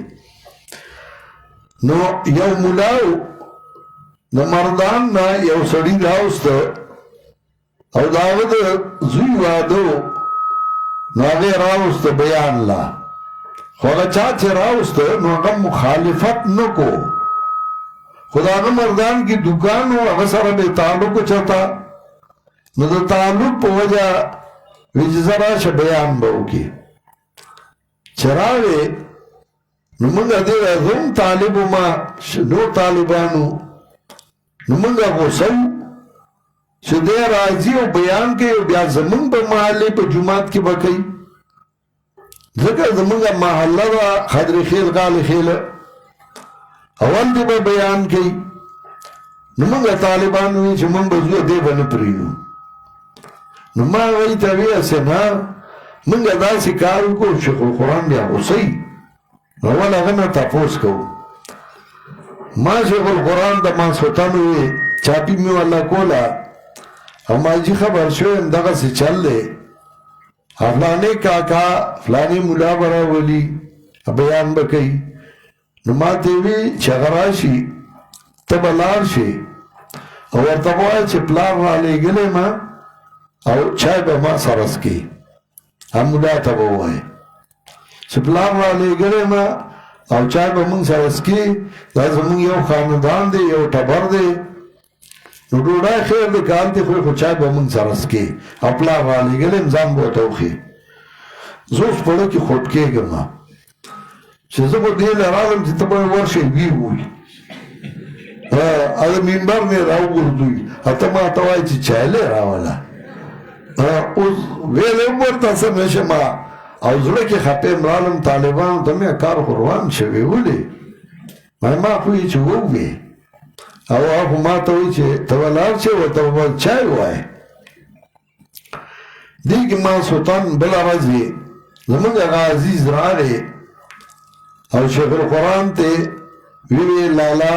[SPEAKER 2] نو یو ملاو نو مردان نا یو سڑی راوستا او داود زوی وادو نو اگے راوستا بیان لا خواہ چاچے راوستا نو اگا مخالفت نکو خدا اگا مردان کی دکان ہو اگا سر بے تعلق چاہتا نو دا تعلق پا وجہ ویجزرا شا بیان باو کی چراوے نو منگا دیر ازم طالبو ما نو طالبانو نو منگا غصو چو دیر راضی و بیان کے بیا زمان پا محلے پا جماعت کی بکی ذکر زمانگا محلہ دا خدر خیل قال خیل اول دی با بیان کی نو منگا طالبانوی چو من بزو دے بنا پرینو نو ما وی تاوی اسنا منگا دا سکارو کو شیخ القرآن بیا غصی اول اغنى تفوز کو ما شیخ القرآن دا ما سوطانوی چاپی میں والا کولا او ما جی خبر شویم دغا سے چل دے فلانے کاکا فلانے ملا برا ولی بیان بکی نو ما تیوی چغراشی تبلار شی او ارتبوائی چه پلار را لے گلے ما او چای با ما سرس کی ہم ملا تبوائی سپلار را لے گرے ما او چای با منگ سرس کی دا زمان یو خاندان دے یو ٹبر دے نو ڈوڑای خیر دے کالتی خوی خو چای با منگ سرس کی اپلار را لے گرے امزان بوتاو خی زوس پڑو کی خود کے گما چه زبو دیل ارالم چه تبای ورشی وی ہوئی ادھا منبر نے راو گردوئی اتا ما توائی چه چای لے راولا ویل امورتا سمیشه ما او زړه کې خپې مرالم طالبانو ته مې کار قربان شوی ولې ما خو یې چې ووې او هغه ما ته وایي چې ته ولاړ شې ورته به چای ووایې دې کې ما سلطان بله ورځ زمونږ هغه عزیز راغی او شیخ القرآن ته ویې لالا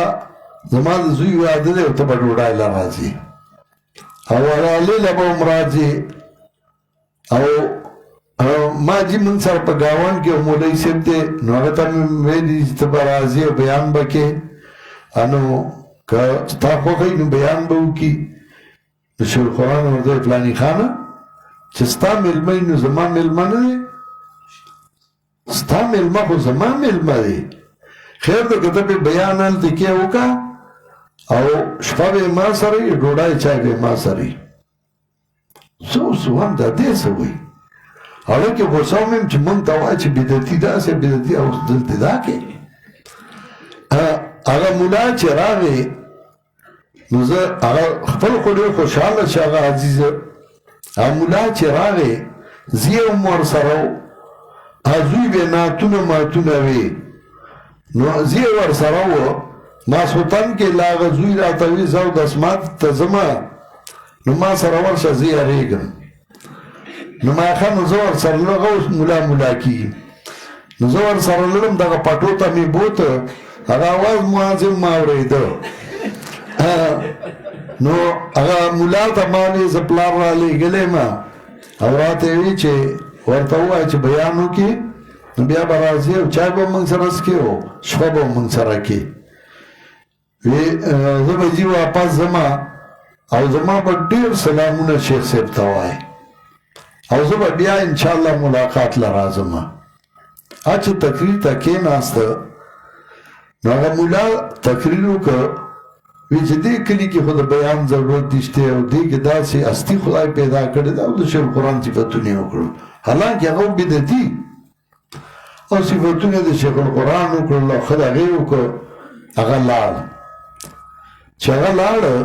[SPEAKER 2] زما د زوی واده دی او ته به ډوډۍ له راځې او لالی له به هم راځې او ما جی من سر پا گاوان کے مولای سیب تے نو اگتا میں دیجتا برازی و بیان بکے انو که ستا خوخی نو بیان باو کی شیخ القرآن ورده فلانی خانا چه ستا ملمه نو زمان ملمه نده ستا ملمه خو زمان ملمه ده خیر ده کتا پی بیان حال تکیه وکا او شپا بے ما سری ڈوڑای چای بے ما سری سو هم دا ده سوی حالا که غصاو میم چه من تاوائی چه بیدتی دا سه بیدتی او دلتی دا که اگا مولا چه راغی نوزه اگا خپل خودی خوشحال چه اگا عزیز او ملا چې راغی زی هم ورسره و ازوی به ناتونه ماتونه وی نو زی ورسره و ماسخوتن کې لا هغه زوی راته وي زه اودسمات ته ځمه نو ما سره ورشه زه یارېږم نو ما ښه نو زه ورسره لږه اوس ملا کېږي نو زه ورسره لړم دغه پټو ته مې بوته هغه اواز مؤذن ما اورېده نو هغه ملا ته ما وې زه پلار را لېږلی ما او راته یې وي چې ورته ووایه چې بیان وکړي نو بیا به راځي او چای به موږ سره څکې او شپه به موږ سره کې زه به ځي واپس ځمه او زما به ډېر سلامونه شیخ صاحب ته وایي او زه به بیا انشاءالله ملاقات له راځم چې تقریر ته کېناسته نو هغه ملا تقریر وکړ وی چې دې کلي کې خو د بیان ضرورت نشته او دې کې داسې هستي خدای پیدا کړې ده او د شیخ القرآن صفتونه یې وکړل حالانکه هغه بدعتي او صفتونه د شیخ القرآن وکړل او ښه د هغې وکړ هغه لاړ چې هغه لاړه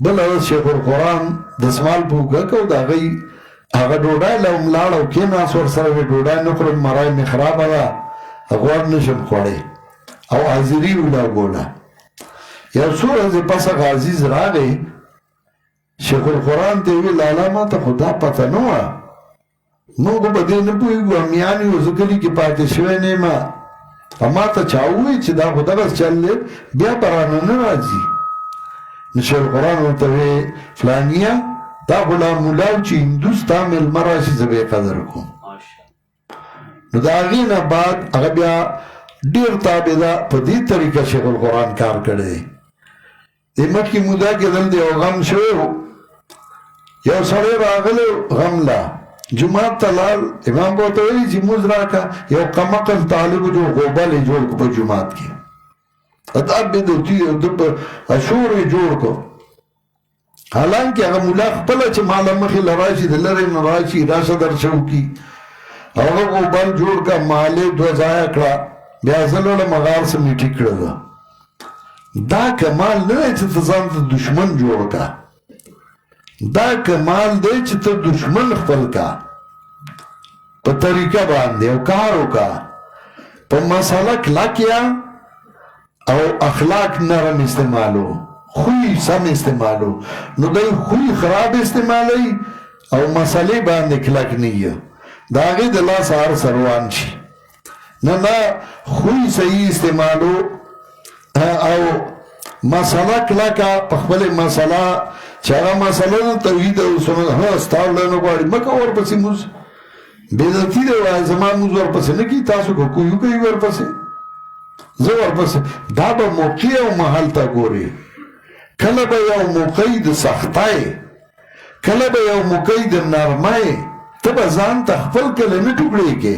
[SPEAKER 2] بله شیخ القرآن دسمال په اوږه کړ د هغې هغه ډوډۍ له هم لاړ او کېناست ورسره وې ډوډۍ نه خورم مرای مې خرابه ده غوړ نشم خوړی او حاضري ولاګوله یو څو ورځې پس هغه عزیز راغی شیخ القرآن ته یې ویل لالا ما ته خو دا پته نه وه موږ په دې نه پوهېږو امیان یو زه کلي کې پاتې شوی نه یم او ما ته چا ووایي چې دا خو دغسې چل دی بیا به رانه نه راځي نو شیخ القرآن ورته ویې فلانیه دا خو لا ملا و چې هندو ستا مېلمه راشي زه به یې قدر کوم نو د هغې نه بعد هغه بیا ډېر تابعده په دې طریقه شیخ القرآن کار کړی دی د مخکې موده کې دلته یو غم شوی و یو سړی راغلی غم لا جومات ته لاړ امام به ورته ویلي چې مونځ راکړه یو کمعقل طالب جو غوبل یې جوړ کړو په جومات کې دا بدعتي او ده په شور یې جوړ کړو حالانکه هغه ملا خپله چې ما له مخې له راشي د لرې نه راشي راشه درشه وکړي هغه غوبل جوړ کړه مالې دوه ځایه کړه بیا زه لړم غار څه مې ټیک کړله دا کمال نه دی چې ته ځان ته دشمن جوړ کړه دا کمال دی چې ته دشمن خپل کا په طریقه باندې او کار وکړه په مسله کلک یا او اخلاق نرم استعمالو خوی سم استعمالو نو دی خوی خراب استعمالی او مسئله باندې کلک نیه دا هغې د لاس هر سروان شي نه خوی صحیح استعمالو او مسله کلکه په خپل مسله چې هغه مسله د توحید او سنت ستا وړه نه غواړي مه کوه ورپسې مونځ بېعزتي دی وایه زما مونځ ورپسې نه کي تاسو که کوی کوي ورپسې زه ورپسې دا به موقع او محل ته ګوري کله به یو موقع د سختۍ کله به یو موقع د نرمۍ ته به ځان ته خپل کلمې ټوکړې کې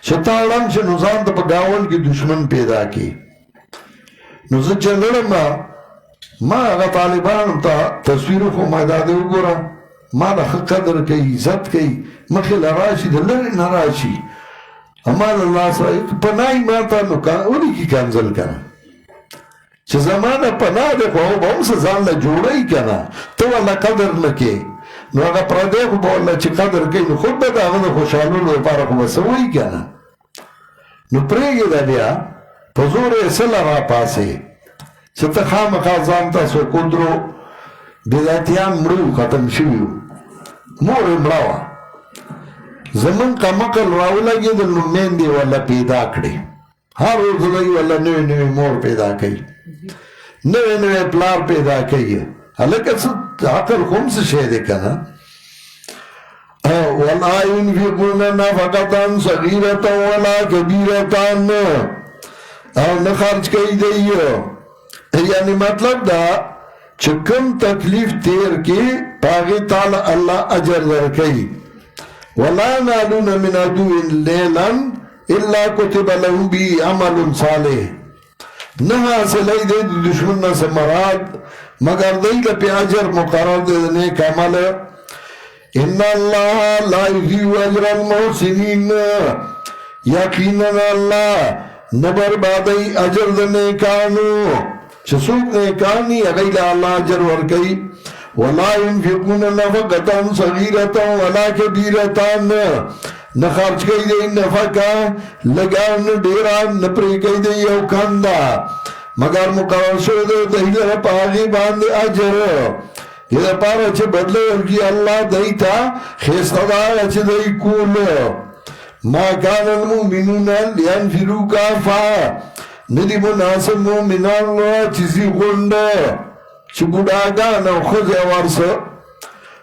[SPEAKER 2] چې تا اړم چې نو ځان ته په ګاونډ کې دشمن پیدا کړي نو زه چې لړم ما هغه طالبانو ته تصویر خو ما دا دی وګوره ما د ښه قدر کوي عزت کوي مخې له راشي د لرې نه راشي اما د الله سره پناه ما ته نو ولیکي کنځل کنه چې زما نه پناه دی خو هغه به هم څه ځان له جوړوي که نه ته ورله قدر نه کوې نو هغه پردی خو به ورله چې قدر کوي نو خود به د هغه د خوشحالولو لپاره خو به څه وایي که نه نو پرېږده بیا په زور یې سله راپاسې چې ته خامخا ځان ته څوک ودرو بدعتیان مړه وو ختم شوي وو مور یې مړه وه زمونږ کمعقل راولګېدل نو میندې ورله پیدا کړې هر روز دوی ورله نوې نوې مور پیدا کوي نوې نوې پلار پیدا کوي هلکه څه عقل خو هم څه شی دی که نه ولا ينفقون نفقة صغيرة ولا كبيرة او نه خرج کوي دی یعنی مطلب دا چې کوم تکلیف تیر کې پاغې تعالی الله اجر درکوي ولا ينالون من عدو ليلا الا كتب له به عمل صالح نه حاصلی دی د دشمن نه څه مراد مگر دی له پې اجر مقرر دی د نیک عمل ان الله لا يضيع اجر المحسنين یقینا الله نه بربادوي اجر د نیکانو چې څوک نیکان دي هغوی له الله اجر ورکوي ولا ينفقون نفقة صغيرة ولا كبيرة نخرج كيدي نفقة لگان ډیران نپری کيدي یو کندا مگر مقرر شو دهیل پاغي باندې اجر یہ پارا چه بدل ورکی اللہ دیتا خیستدا چه دی کول ما کان المؤمنون لینفروا کافا ندی مناسب مومنان چیزی غنڈ چه بوداگان او خزی ورس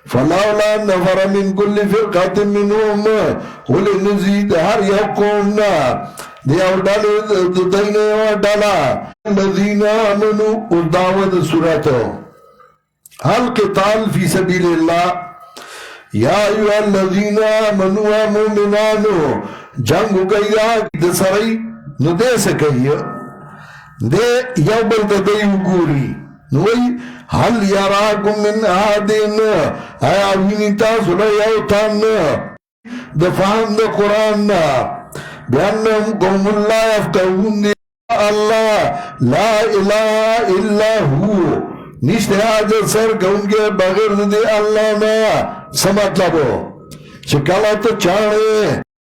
[SPEAKER 2] فلولا نفر من كل فرقة منهم ولنزيد هر يقومنا دي اوڈالی دين اوڈالا الذين آمنوا ودعوة سورته القتال في سبيل الله يا أيها الذين آمنوا ومؤمنانو جنگو کئیا دسرائی نو دے سکئیا دے یوبل تدیو گوری نوئی حل یراکم من آدین آیا وینتا سنا یوتان دفعان دا قرآن بیانم قوم اللہ یفتہون دی اللہ لا الہ الا ہو نشتے حاجت سر کون کے بغیر دے اللہ نا سمجھ لبو چکالا تو چاہے